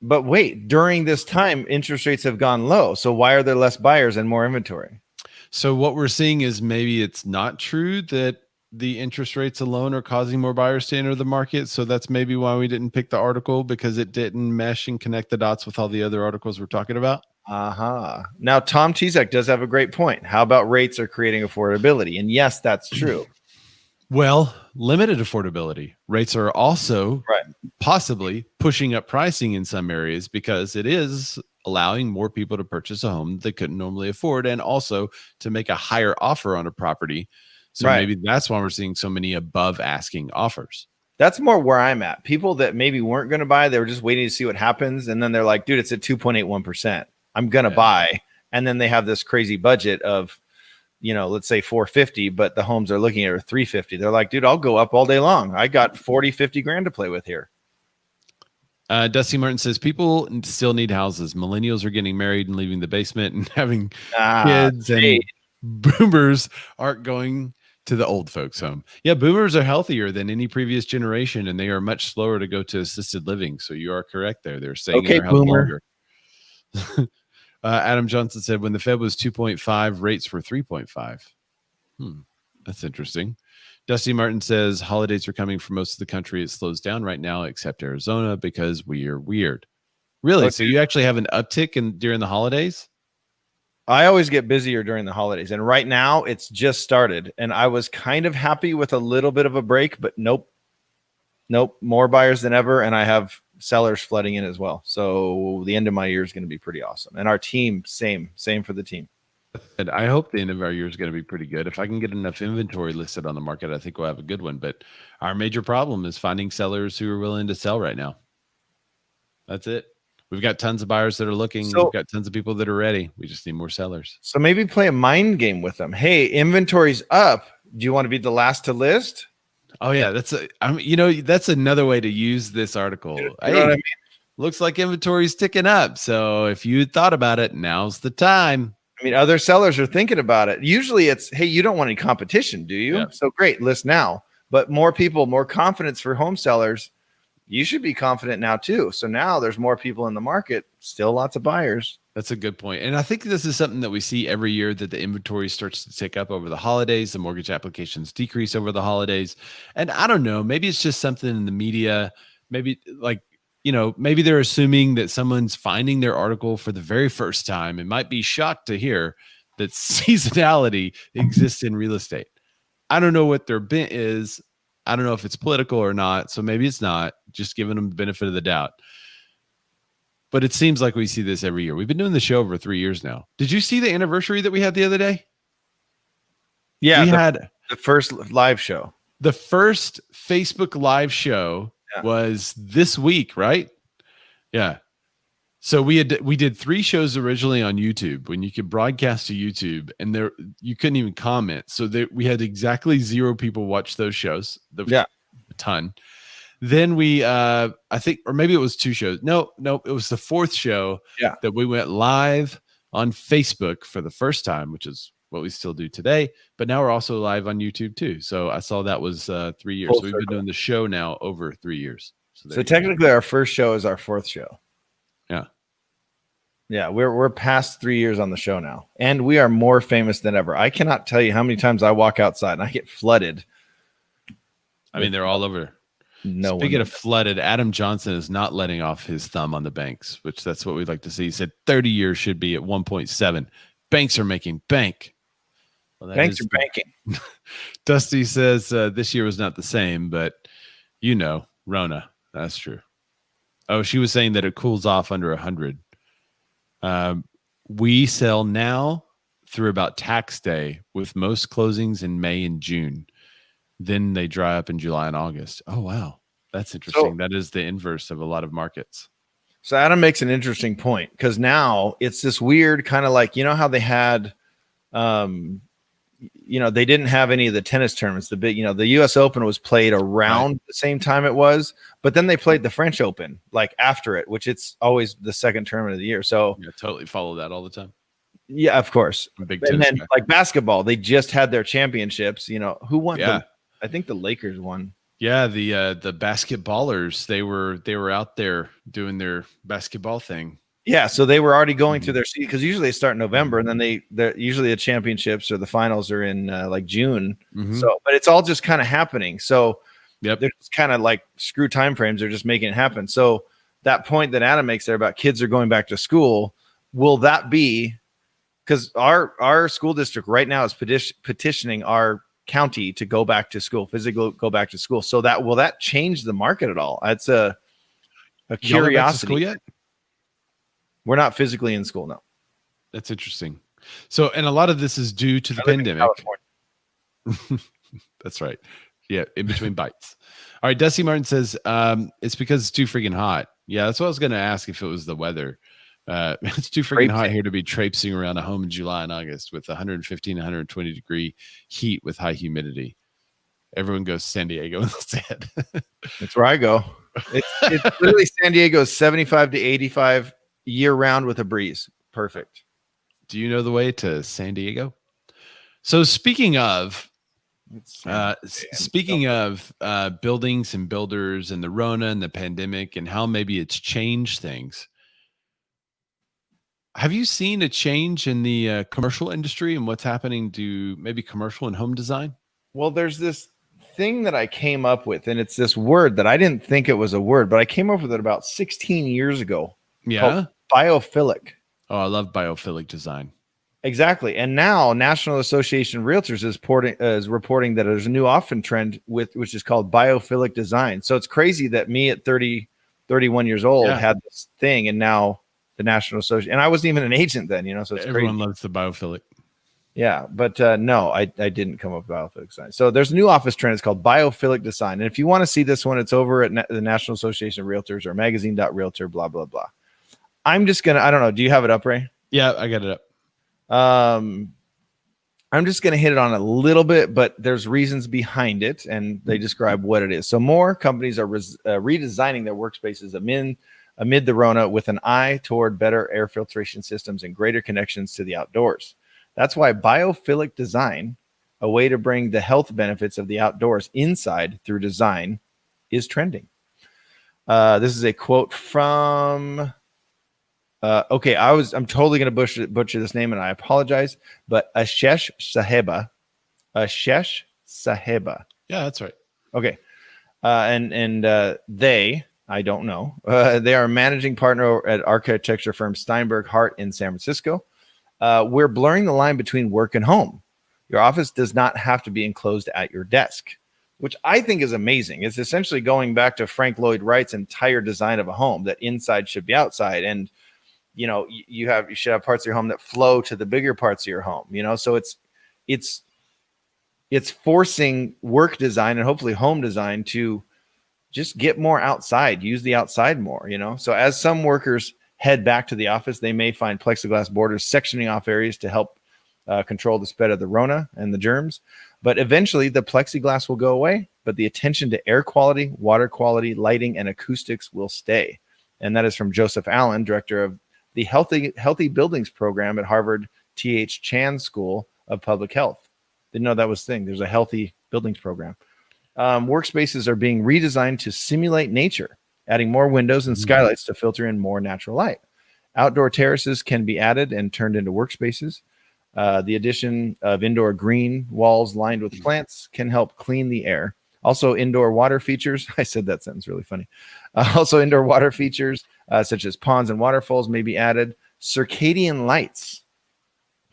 But wait, during this time, interest rates have gone low. So why are there less buyers and more inventory? So what we're seeing is maybe it's not true that the interest rates alone are causing more buyers to enter the market. So that's maybe why we didn't pick the article, because it didn't mesh and connect the dots with all the other articles we're talking about. Now, Tom Tezek does have a great point. How about rates are creating affordability? And yes, that's true. Well, limited affordability. Rates are also Right. possibly pushing up pricing in some areas because it is allowing more people to purchase a home they couldn't normally afford, and also to make a higher offer on a property. So Right. maybe that's why we're seeing so many above asking offers. That's more where I'm at. People that maybe weren't going to buy, they were just waiting to see what happens. And then they're like, dude, it's at 2.81%. I'm going to buy. And then they have this crazy budget of, let's say 450, but the homes are looking at 350. They're like, dude, I'll go up all day long. I got 40, 50 grand to play with here. Dusty Martin says people still need houses. Millennials are getting married and leaving the basement and having kids, and boomers aren't going to the old folks home. Yeah, boomers are healthier than any previous generation, and they are much slower to go to assisted living. So you are correct there. They're staying in their house longer. Adam Johnson said when the Fed was 2.5, rates were 3.5. That's interesting. Dusty Martin says holidays are coming for most of the country. It slows down right now, except Arizona, because we are weird. Really? So you actually have an uptick during the holidays? I always get busier during the holidays, and right now it's just started. And I was kind of happy with a little bit of a break, but nope, more buyers than ever, and I have sellers flooding in as well. So the end of my year is going to be pretty awesome, and our team same for the team. And I hope the end of our year is going to be pretty good. If I can get enough inventory listed on the market, I think we'll have a good one. But our major problem is finding sellers who are willing to sell right now. That's it. We've got tons of buyers that are looking. We've got tons of people that are ready. We just need more sellers. So maybe play a mind game with them. Hey, inventory's up. Do you want to be the last to list? Oh yeah, that's another way to use this article. You know what I mean? Looks like inventory's ticking up. So if you thought about it, now's the time. I mean, other sellers are thinking about it. Usually it's, hey, you don't want any competition, do you? Yeah. So great, list now. But more people, more confidence for home sellers. You should be confident now too. So now there's more people in the market, still lots of buyers. That's a good point. And I think this is something that we see every year, that the inventory starts to tick up over the holidays. The mortgage applications decrease over the holidays. And I don't know, maybe it's just something in the media. Maybe maybe they're assuming that someone's finding their article for the very first time and might be shocked to hear that seasonality exists in real estate. I don't know what their bent is. I don't know if it's political or not. So maybe it's not, just giving them the benefit of the doubt. But it seems like we see this every year. We've been doing the show over 3 years now. Did you see the anniversary that we had the other day? Yeah, we had the first live show. The first Facebook live show was this week, right? Yeah. So we did 3 shows originally on YouTube, when you could broadcast to YouTube, and there you couldn't even comment. So we had exactly 0 people watch those shows. A ton. Then we I think, or maybe it was 2 shows. No, it was the 4th show that we went live on Facebook for the first time, which is what we still do today. But now we're also live on YouTube too. So I saw that was 3 years. So we've been doing the show now over 3 years. So technically our first show is our 4th show. Yeah. Yeah, we're past 3 years on the show now, and we are more famous than ever. I cannot tell you how many times I walk outside and I get flooded. I mean, they're all over. Speaking of flooded, Adam Johnson is not letting off his thumb on the banks, which that's what we'd like to see. He said 30 years should be at 1.7. Banks are making bank. Well, banks are banking. Dusty says this year was not the same, but Rona. That's true. Oh, she was saying that it cools off under 100. We sell now through about tax day, with most closings in May and June. Then they dry up in July and August. Oh, wow. That's interesting. So, that is the inverse of a lot of markets. So Adam makes an interesting point, because now it's this weird kind of like, how they had, they didn't have any of the tennis tournaments. The big, the US Open was played around the same time it was, but then they played the French Open like after it, which it's always the second tournament of the year. So totally follow that all the time. Yeah, of course. Big and then like basketball, they just had their championships. Who won? Yeah. I think the Lakers won. Yeah, the basketballers, they were out there doing their basketball thing. Yeah, so they were already going through their season because usually they start in November, and then they're usually the championships or the finals are in like June. So, but it's all just kind of happening. So Yep. they're just kind of like screw time frames. They're just making it happen. So that point that Adam makes there about kids are going back to school, will that be because our school district right now is petitioning our county to go back to school, physically go back to school. So that will that change the market at all? That's a Y'all went back to curiosity. school yet? We're not physically in school now. That's interesting. So, and a lot of this is due to the I live in pandemic. That's right. Yeah, in between bites. All right, Dusty Martin says it's because it's too freaking hot. Yeah, that's what I was going to ask if it was the weather. It's too freaking hot here to be traipsing around a home in July and August with 115, 120 degree heat with high humidity. Everyone goes to San Diego instead. That's where I go. It's literally San Diego, 75 to 85 year round with a breeze. Perfect. Do you know the way to San Diego? So speaking of buildings and builders and the Rona and the pandemic and how maybe it's changed things. Have you seen a change in the commercial industry and what's happening to maybe commercial and home design? Well, there's this thing that I came up with, and it's this word that I didn't think it was a word, but I came up with it about 16 years ago. Yeah. Biophilic. Oh, I love biophilic design. Exactly. And now National Association of Realtors is reporting that there's a new often trend which is called biophilic design. So it's crazy that me at 31 years old had this thing, and now the National Association, and I wasn't even an agent then, so it's everyone crazy. Loves the biophilic. Yeah, but no, I didn't come up with biophilic design. So there's a new office trend. It's called biophilic design. And if you want to see this one, it's over at the National Association of Realtors or magazine.realtor, blah, blah, blah. I'm just going to, I don't know. Do you have it up, Ray? Yeah, I got it up. I'm just going to hit it on a little bit, but there's reasons behind it, and they describe what it is. So more companies are redesigning their workspaces amid the Rona with an eye toward better air filtration systems and greater connections to the outdoors. That's why biophilic design, a way to bring the health benefits of the outdoors inside through design, is trending. This is a quote from... okay, I'm totally going to butcher this name, and I apologize, but Ashesh Saheba. Yeah, that's right. Okay. They, I don't know. They are a managing partner at architecture firm Steinberg Hart in San Francisco. We're blurring the line between work and home. Your office does not have to be enclosed at your desk, which I think is amazing. It's essentially going back to Frank Lloyd Wright's entire design of a home, that inside should be outside. And you should have parts of your home that flow to the bigger parts of your home, so it's forcing work design and hopefully home design to just get more outside, use the outside more, so as some workers head back to the office, they may find plexiglass borders sectioning off areas to help control the spread of the Rona and the germs. But eventually the plexiglass will go away, but the attention to air quality, water quality, lighting, and acoustics will stay. And that is from Joseph Allen, director of the Healthy Buildings program at Harvard T.H. Chan School of Public Health. Didn't know that was a thing. There's a Healthy Buildings program. Workspaces are being redesigned to simulate nature, adding more windows and skylights to filter in more natural light. Outdoor terraces can be added and turned into workspaces. The addition of indoor green walls lined with plants can help clean the air. Also, indoor water features. I said that sentence really funny. Also, indoor water features such as ponds and waterfalls may be added. Circadian lights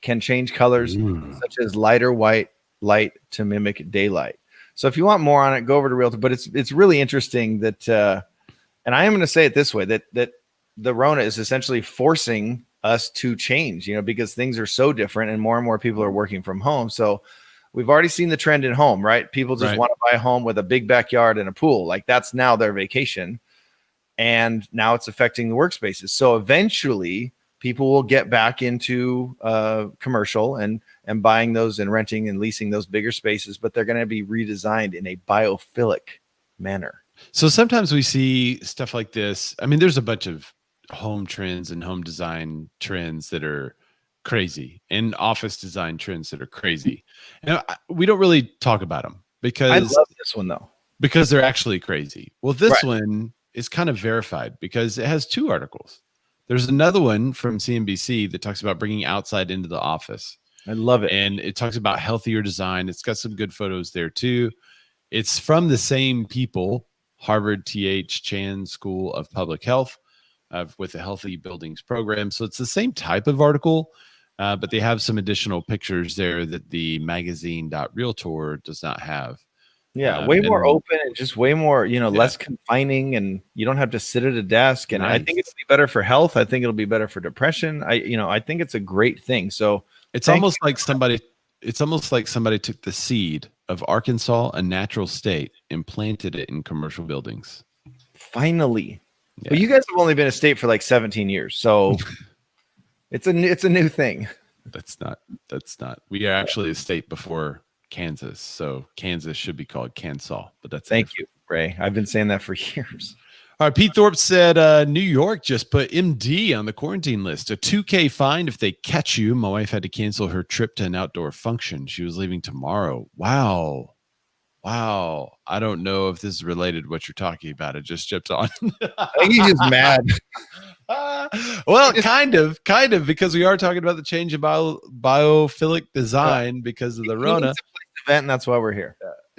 can change colors, such as lighter white light to mimic daylight. So if you want more on it, go over to Realtor. But it's really interesting that, and I am going to say it this way, that the Rona is essentially forcing us to change, because things are so different and more people are working from home. So we've already seen the trend in home, right? People just want to buy a home with a big backyard and a pool. Like that's now their vacation. And now it's affecting the workspaces. So eventually people will get back into commercial and buying those and renting and leasing those bigger spaces, but they're going to be redesigned in a biophilic manner. So sometimes we see stuff like this. I mean, there's a bunch of home trends and home design trends that are crazy, and office design trends that are crazy. And we don't really talk about them because I love this one though. because they're actually crazy. Well, this Right. one is kind of verified because it has 2 articles. There's another one from CNBC that talks about bringing outside into the office. I love it. And it talks about healthier design. It's got some good photos there too. It's from the same people, Harvard T.H. Chan School of Public Health, with the Healthy Buildings program. So it's the same type of article, but they have some additional pictures there that the magazine.realtor does not have. Yeah, way more open and just way more, less Yeah. confining, and you don't have to sit at a desk. And I think Nice. it'll be better for health. I think it'll be better for depression. I think it's a great thing. So It's thank almost like somebody took the seed of Arkansas, a natural state, and planted it in commercial buildings. finally. Yeah. But you guys have only been a state for like 17 years, so it's a new thing. That's not. We are actually a state before Kansas, so Kansas should be called Kansas. But that's Thank you, Ray. I've been saying that for years. All right, Pete Thorpe said New York just put MD on the quarantine list. A $2,000 fine if they catch you. My wife had to cancel her trip to an outdoor function. She was leaving tomorrow. Wow. I don't know if this is related to what you're talking about. It just jumped on. I think he's just mad. Well, kind of, because we are talking about the change of biophilic design because of the Rona. Event, and that's why we're here.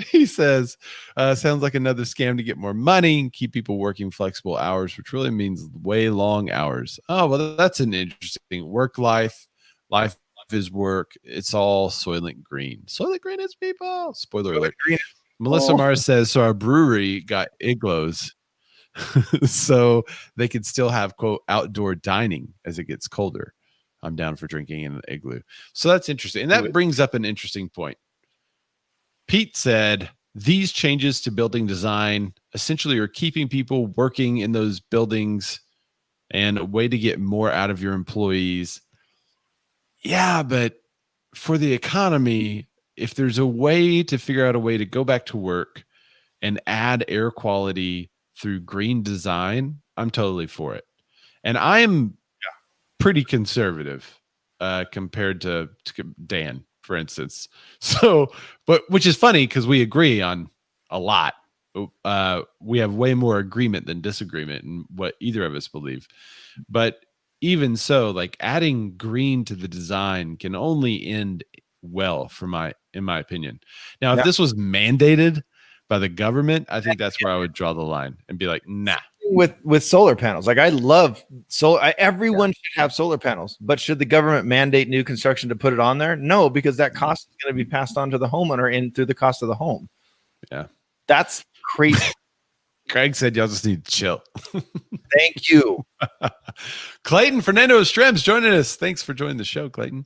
He says, sounds like another scam to get more money and keep people working flexible hours, which really means way long hours. Oh, well, that's an interesting work life. Life is work. It's all Soylent Green. Soylent Green is people. Spoiler alert. Melissa Mars says, so our brewery got igloos so they could still have, quote, outdoor dining as it gets colder. I'm down for drinking in an igloo. So that's interesting. And that brings up an interesting point. Pete said these changes to building design essentially are keeping people working in those buildings and a way to get more out of your employees. Yeah, but for the economy, if there's a way to figure out a way to go back to work and add air quality through green design, I'm totally for it. And I'm pretty conservative compared to Dan, for instance. So, but which is funny because we agree on a lot. We have way more agreement than disagreement in what either of us believe. But even so, like adding green to the design can only end well in my opinion. Now, if this was mandated by the government, I think that's where I would draw the line and be like, nah. With solar panels, like I love solar. Everyone should have solar panels, but should the government mandate new construction to put it on there? No, because that cost is going to be passed on to the homeowner and through the cost of the home. Yeah, that's crazy. Craig said y'all just need to chill. Thank you. Clayton Fernando Strems joining us. Thanks for joining the show, Clayton.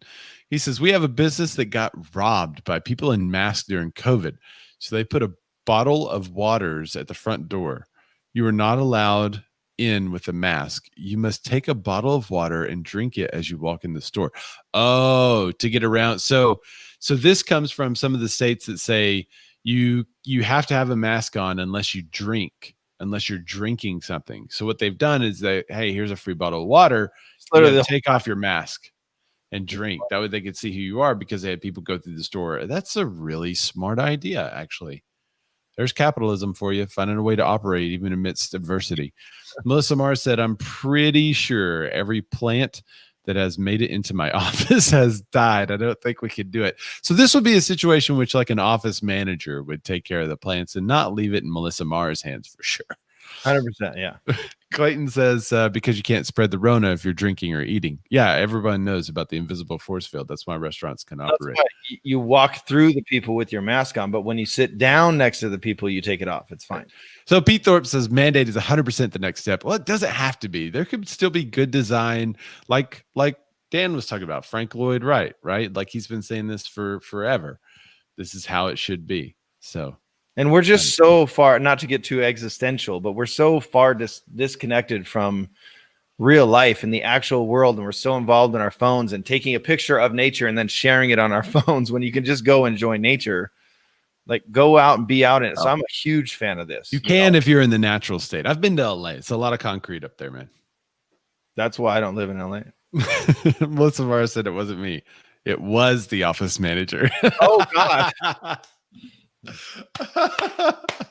He says, we have a business that got robbed by people in masks during COVID. So they put a bottle of waters at the front door. You are not allowed in with a mask. You must take a bottle of water and drink it as you walk in the store. Oh, to get around. So this comes from some of the states that say you have to have a mask on unless you're drinking something. So what they've done is hey, here's a free bottle of water. You take off your mask and drink. That way they could see who you are because they had people go through the store. That's a really smart idea, actually. There's capitalism for you, finding a way to operate even amidst adversity. Melissa Mars said, I'm pretty sure every plant that has made it into my office has died. I don't think we could do it. So this would be a situation which like an office manager would take care of the plants and not leave it in Melissa Mars' hands for sure. 100%. Yeah. Clayton says, because you can't spread the Rona if you're drinking or eating. Yeah, everyone knows about the invisible force field. That's why restaurants can operate. You walk through the people with your mask on, but when you sit down next to the people, you take it off. It's fine. So Pete Thorpe says mandate is 100% the next step. Well, it doesn't have to be. There could still be good design, like Dan was talking about, Frank Lloyd Wright, right? Like he's been saying this for forever. This is how it should be. So. And we're just so far, not to get too existential, but we're so far disconnected from real life and the actual world. And we're so involved in our phones and taking a picture of nature and then sharing it on our phones when you can just go enjoy nature, like go out and be out in it. So I'm a huge fan of this. You can if you're in the natural state. I've been to LA. It's a lot of concrete up there, man. That's why I don't live in LA. Melissa Mara said it wasn't me. It was the office manager. Oh, God.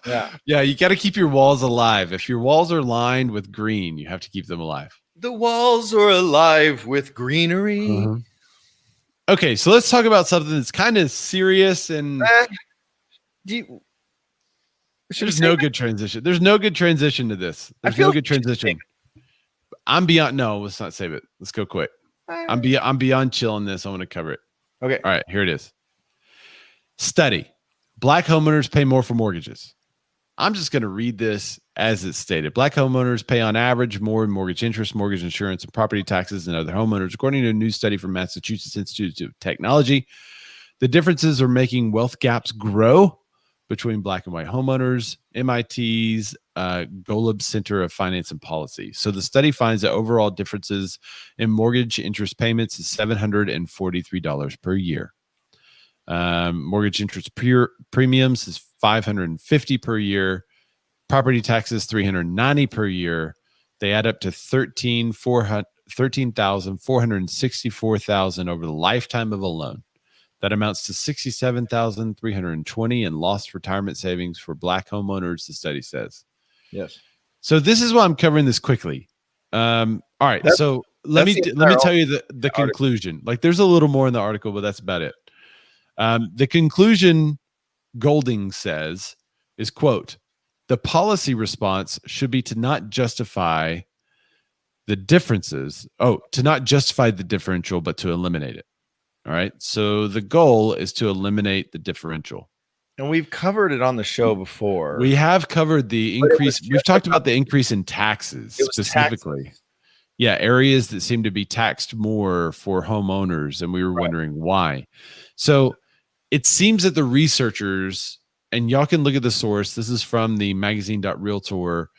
Yeah. Yeah, you got to keep your walls alive. If your walls are lined with green, you have to keep them alive. The walls are alive with greenery. Okay, so let's talk about something that's kind of serious and Should we there's say no that? good transition. There's no good transition to this. I There's feel no like good we should save transition. I'm beyond. No, let's not save it. Let's go quick. it. I'm beyond chilling this. I want to cover it. Okay. All right, here it is. Study: Black homeowners pay more for mortgages. I'm just going to read this as it's stated. Black homeowners pay on average more in mortgage interest, mortgage insurance, and property taxes than other homeowners, according to a new study from Massachusetts Institute of Technology. The differences are making wealth gaps grow between Black and white homeowners, MIT's Golub Center of Finance and Policy. So the study finds that overall differences in mortgage interest payments is $743 per year. Mortgage interest premiums is $550 per year. Property taxes $390 per year. They add up to $13,464,000 over the lifetime of a loan. That amounts to $67,320 in lost retirement savings for Black homeowners, the study says. Yes. So this is why I'm covering this quickly. All right. So let me tell you the conclusion. Like, there's a little more in the article, but that's about it. The conclusion Golding says is, quote, the policy response should be to not justify the differences. To not justify the differential, but to eliminate it. All right. So the goal is to eliminate the differential. And we've covered it on the show before. We have covered the increase. We've talked about the increase in taxes specifically. Taxes. Yeah. Areas that seem to be taxed more for homeowners. And we were wondering why. So it seems that the researchers, and y'all can look at the source. This is from the magazine.realtor.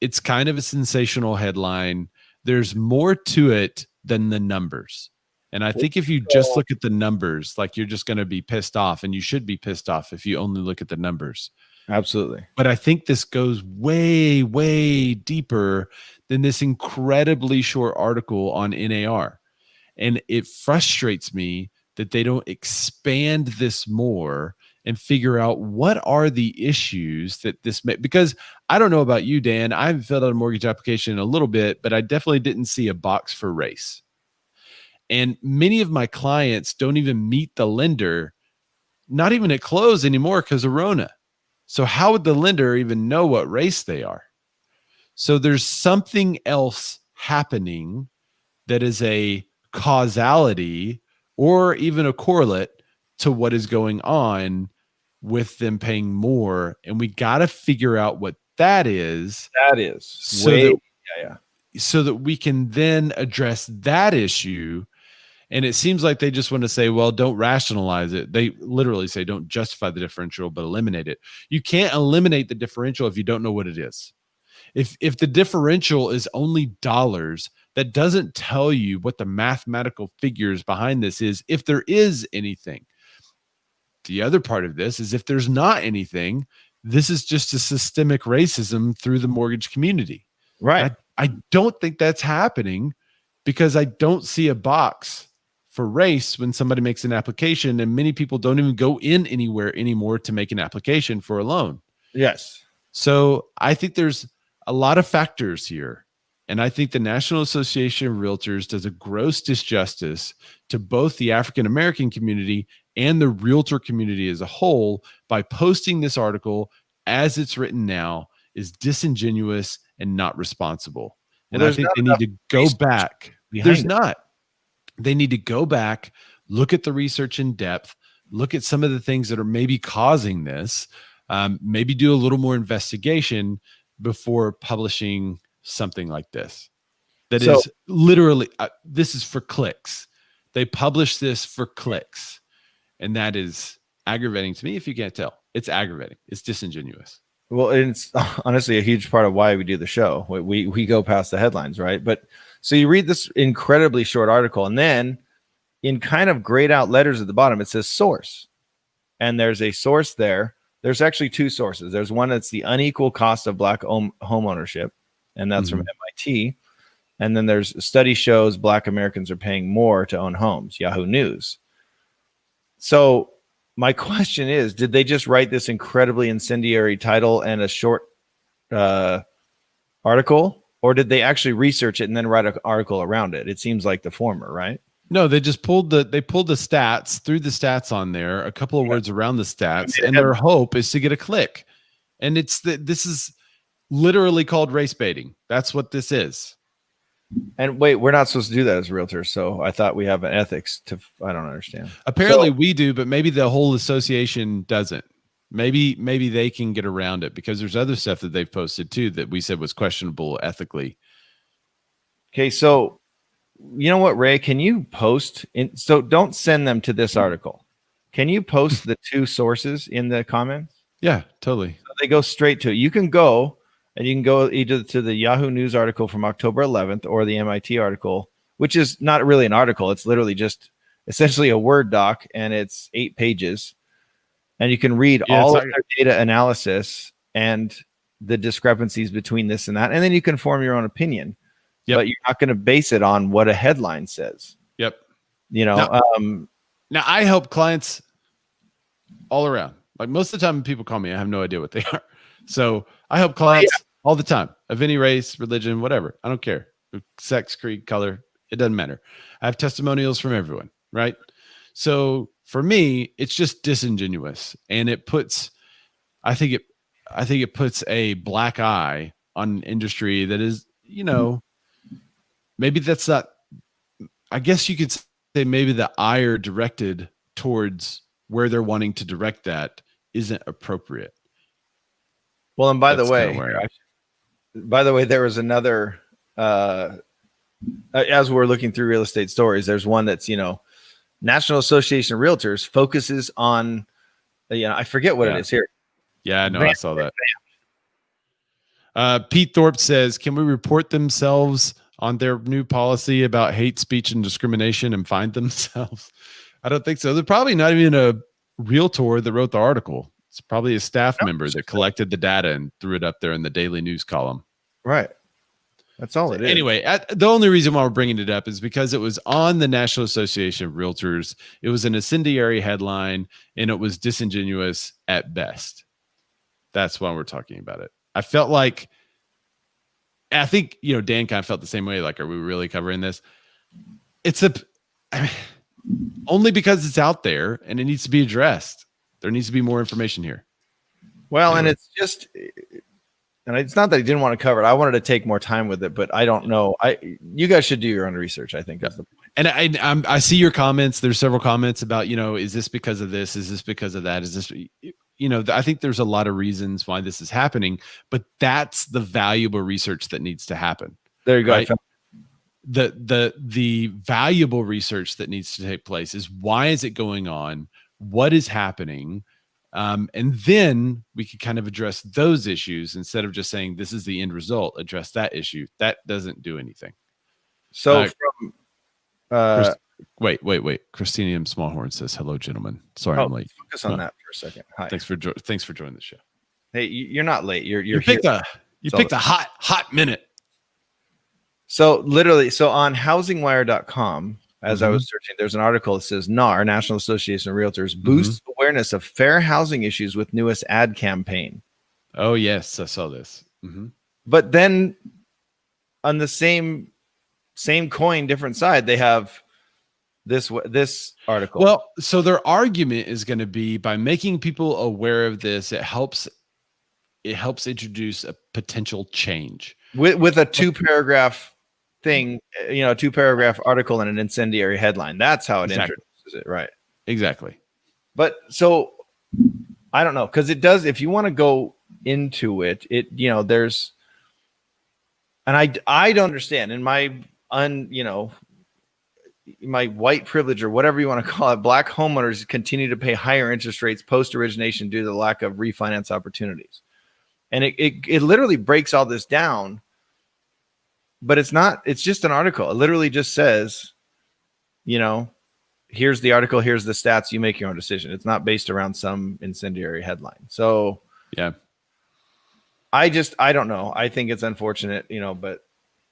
It's kind of a sensational headline. There's more to it than the numbers. And I think if you just look at the numbers, like, you're just going to be pissed off, and you should be pissed off if you only look at the numbers. Absolutely. But I think this goes way, way deeper than this incredibly short article on NAR. And it frustrates me that they don't expand this more and figure out what are the issues that this may, because I don't know about you, Dan. I haven't filled out a mortgage application in a little bit, but I definitely didn't see a box for race. And many of my clients don't even meet the lender, not even at close anymore because of Rona. So how would the lender even know what race they are? So there's something else happening that is a causality or even a correlate to what is going on with them paying more. And we got to figure out what that is. So that we can then address that issue. And it seems like they just want to say, well, don't rationalize it. They literally say, don't justify the differential, but eliminate it. You can't eliminate the differential if you don't know what it is. If the differential is only dollars, that doesn't tell you what the mathematical figures behind this is, if there is anything. The other part of this is, if there's not anything, this is just a systemic racism through the mortgage community. Right. I don't think that's happening, because I don't see a box for race when somebody makes an application, and many people don't even go in anywhere anymore to make an application for a loan. Yes. So I think there's a lot of factors here. And I think the National Association of Realtors does a gross disjustice to both the African-American community and the realtor community as a whole by posting this article as it's written now is disingenuous and not responsible. And I think they need to go back. There's not. They need to go back, look at the research in depth, look at some of the things that are maybe causing this, maybe do a little more investigation before publishing something like this. That is literally, this is for clicks. They publish this for clicks. And that is aggravating to me, if you can't tell. It's aggravating. It's disingenuous. Well, it's honestly a huge part of why we do the show. We go past the headlines, right? But so you read this incredibly short article, and then in kind of grayed out letters at the bottom, it says source. And there's a source there. There's actually two sources. There's one that's the unequal cost of Black home ownership, and that's from MIT. And then there's a study shows Black Americans are paying more to own homes, Yahoo News. So my question is, did they just write this incredibly incendiary title and a short article, or did they actually research it and then write an article around it? It seems like the former, right? No, they just pulled the stats, threw the stats on there, a couple of words around the stats, and their hope is to get a click. And this is literally called race baiting. That's what this is. And wait, we're not supposed to do that as realtors. So I thought we have an ethics to, I don't understand. Apparently we do, but maybe the whole association doesn't. Maybe they can get around it because there's other stuff that they've posted too that we said was questionable ethically. Okay. So you know what, Ray, can you post so don't send them to this article. Can you post the two sources in the comments? Yeah, totally. So they go straight to it. You can go either to the Yahoo News article from October 11th or the MIT article, which is not really an article. It's literally just essentially a Word doc, and it's 8 pages. And you can read all of their data analysis and the discrepancies between this and that. And then you can form your own opinion. Yep. But you're not going to base it on what a headline says. Yep. You know, now I help clients all around. Like most of the time when people call me, I have no idea what they are. So I help clients all the time of any race, religion, whatever. I don't care. Sex, creed, color. It doesn't matter. I have testimonials from everyone. Right. So for me, it's just disingenuous. And it puts, I think it puts a black eye on an industry that is, you know, maybe that's not, I guess you could say maybe the ire directed towards where they're wanting to direct that isn't appropriate. Well, and by the way, there was another, as we're looking through real estate stories, there's one that's, you know, National Association of Realtors focuses on, you know, I forget what it is here. Yeah, no, I saw that. Pete Thorpe says, can we report themselves on their new policy about hate speech and discrimination and find themselves? I don't think so. They're probably not even a realtor that wrote the article. It's probably a staff member that collected the data and threw it up there in the daily news column. Right. That's all it is. Anyway, the only reason why we're bringing it up is because it was on the National Association of Realtors. It was an incendiary headline, and it was disingenuous at best. That's why we're talking about it. I felt like, I think, you know, Dan kind of felt the same way. Like, are we really covering this? It's only because it's out there and it needs to be addressed. There needs to be more information here. Well, anyway. And it's just, and it's not that I didn't want to cover it. I wanted to take more time with it, but I don't know. You guys should do your own research. I think that's the point. And I see your comments. There's several comments about, you know, is this because of this? Is this because of that? Is this, you know, I think there's a lot of reasons why this is happening, but that's the valuable research that needs to happen. There you go. Right? The valuable research that needs to take place is, why is it going on? What is happening? And then we can kind of address those issues instead of just saying this is the end result. Address that issue. That doesn't do anything. So wait. Christina M. Smallhorn says, hello, gentlemen. Sorry, I'm late. Focus on that for a second. Hi. Thanks for joining the show. Hey, you're not late. You picked a hot minute. So literally, on housingwire.com, as I was searching, there's an article that says NAR, National Association of Realtors, boosts awareness of fair housing issues with newest ad campaign. Oh, yes. I saw this. But then on the same coin, different side, they have this article. Well, so their argument is going to be, by making people aware of this, it helps introduce a potential change. With a 2-paragraph thing, you know, 2-paragraph article and an incendiary headline. That's how it introduces it, right? Exactly. But so I don't know, because it does, if you want to go into it, you know, there's, and I don't understand in my my white privilege, or whatever you want to call it, black homeowners continue to pay higher interest rates post origination due to the lack of refinance opportunities. And it literally breaks all this down. But it's just an article. It literally just says, you know, here's the article, here's the stats, you make your own decision. It's not based around some incendiary headline. So yeah, I don't know. I think it's unfortunate, you know, but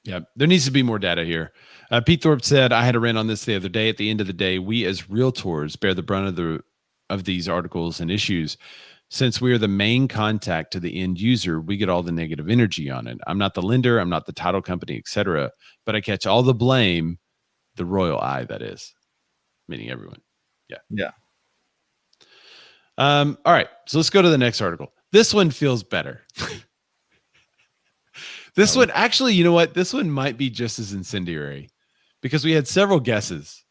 yeah, there needs to be more data here. Pete Thorpe said, I had a rant on this the other day. At the end of the day, we as realtors bear the brunt of the of these articles and issues, since we are the main contact to the end user, we get all the negative energy on it. I'm not the lender, I'm not the title company, etc., but I catch all the blame, the royal eye, that is, meaning everyone. Yeah. All right, so let's go to the next article. This one feels better. This one, actually, you know what? This one might be just as incendiary because we had several guesses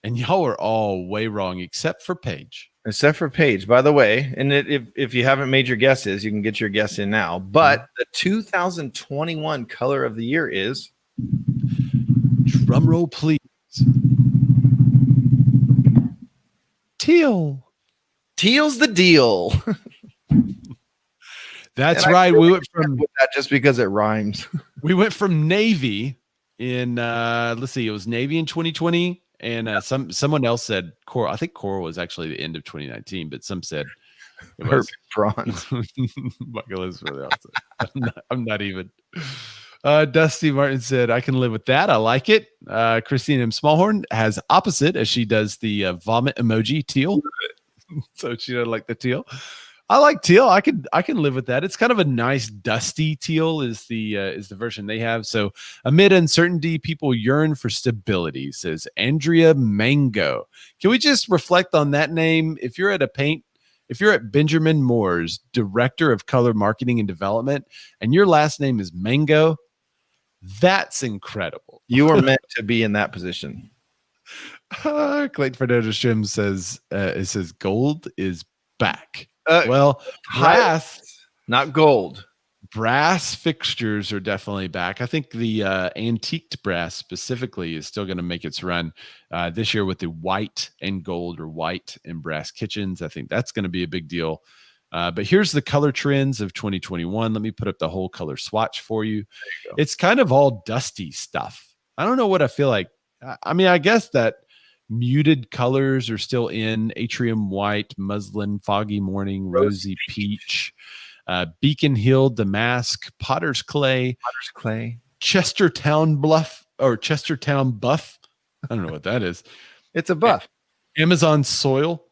and y'all were all way wrong except for Paige. Except for Paige, by the way. And if you haven't made your guesses, you can get your guess in now. But the 2021 color of the year is, drum roll, please, teal. Teal's the deal. That's right. We went from with that just because it rhymes. We went from navy in let's see, it was navy in 2020, and someone else said coral. I think coral was actually the end of 2019, but some said it was bronze. Michael is really awesome. I'm not even. Dusty Martin said, I can live with that. I like it. Christine M. Smallhorn has opposite, as she does the vomit emoji, teal. So she doesn't like the teal. I like teal. I can live with that. It's kind of a nice dusty teal is the version they have. So amid uncertainty, people yearn for stability, says Andrea Mango. Can we just reflect on that name? If you're at Benjamin Moore's director of color marketing and development, and your last name is Mango, that's incredible. You were meant to be in that position. Clayton Fernandez Jim says, it says gold is back. Well, brass, not gold. Brass fixtures are definitely back. I think the antiqued brass specifically is still going to make its run this year with the white and gold or white and brass kitchens. I think that's going to be a big deal. But here's the color trends of 2021. Let me put up the whole color swatch for you. It's kind of all dusty stuff. I don't know what I feel like. I mean, I guess that muted colors are still in: atrium white, muslin, foggy morning, rosy peach, beacon hill, damask, potter's clay, Chestertown buff. I don't know what that is. It's a buff. Amazon soil,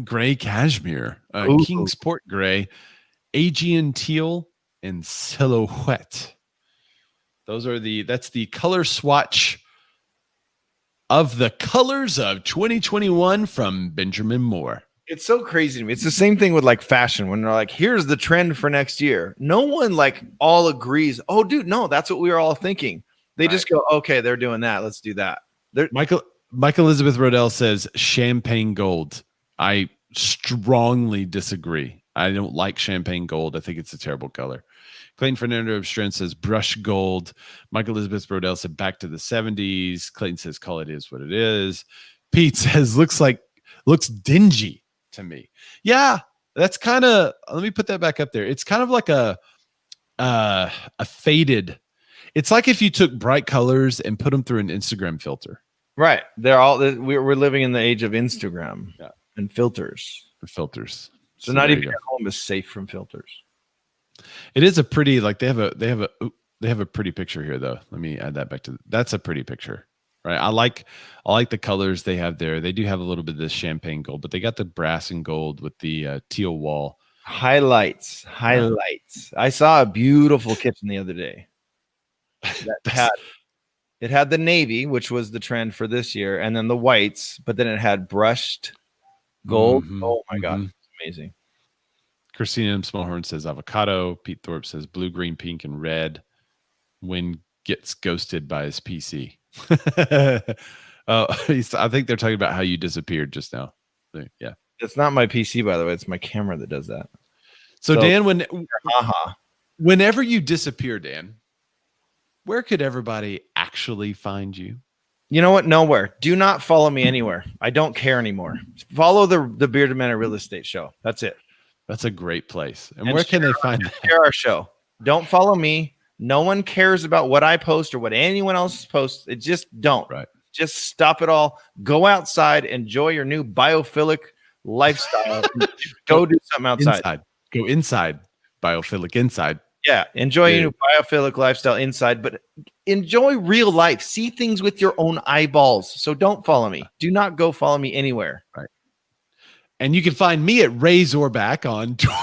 gray cashmere, Kingsport gray, Aegean teal, and silhouette. That's the color swatch of the colors of 2021 from Benjamin Moore. It's so crazy to me. It's the same thing with like fashion when they're like, here's the trend for next year. No one like all agrees. Oh, dude, no, that's what we were all thinking. They just go, okay, they're doing that. Let's do that. Michael Elizabeth Rodell says champagne gold. I strongly disagree. I don't like champagne gold. I think it's a terrible color. Clayton Fernando of Strength says brush gold. Michael Elizabeth Brodell said back to the 70s. Clayton says call it is what it is. Pete says looks dingy to me. Yeah, that's kind of, let me put that back up there. It's kind of like a faded. It's like if you took bright colors and put them through an Instagram filter. Right. We're living in the age of Instagram and filters. So not even your home is safe from filters. It is a pretty, like they have a pretty picture here though. Let me add that back to, that's a pretty picture, right? I like the colors they have there. They do have a little bit of this champagne gold, but they got the brass and gold with the teal wall. Highlights. I saw a beautiful kitchen the other day. It had the navy, which was the trend for this year, and then the whites, but then it had brushed gold. Mm-hmm. Oh my God. It's amazing. Christina M. Smallhorn says avocado. Pete Thorpe says blue, green, pink, and red. When gets ghosted by his PC. I think they're talking about how you disappeared just now. Yeah. It's not my PC, by the way. It's my camera that does that. So Dan, whenever you disappear, Dan, where could everybody actually find you? You know what? Nowhere. Do not follow me anywhere. I don't care anymore. Follow the Bearded Man Real Estate Show. That's it. That's a great place. And where can they find that? Share our show. Don't follow me. No one cares about what I post or what anyone else posts. It just don't. Right. Just stop it all. Go outside. Enjoy your new biophilic lifestyle. Go do something outside. Go inside. Biophilic inside. Yeah. Enjoy your new biophilic lifestyle inside, but enjoy real life. See things with your own eyeballs. So don't follow me. Do not go follow me anywhere. Right. And you can find me at Razorback on Twitter.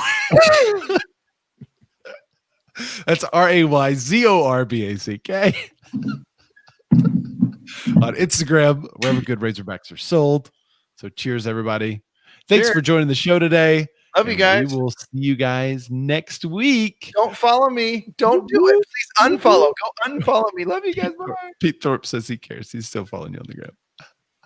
That's RAYZORBACK. On Instagram, wherever good Razorbacks are sold. So cheers, everybody. Thanks for joining the show today. Love you guys. We will see you guys next week. Don't follow me. Don't do it. Please unfollow. Go unfollow me. Love you guys. Bye. Pete Thorpe says he cares. He's still following you on the gram.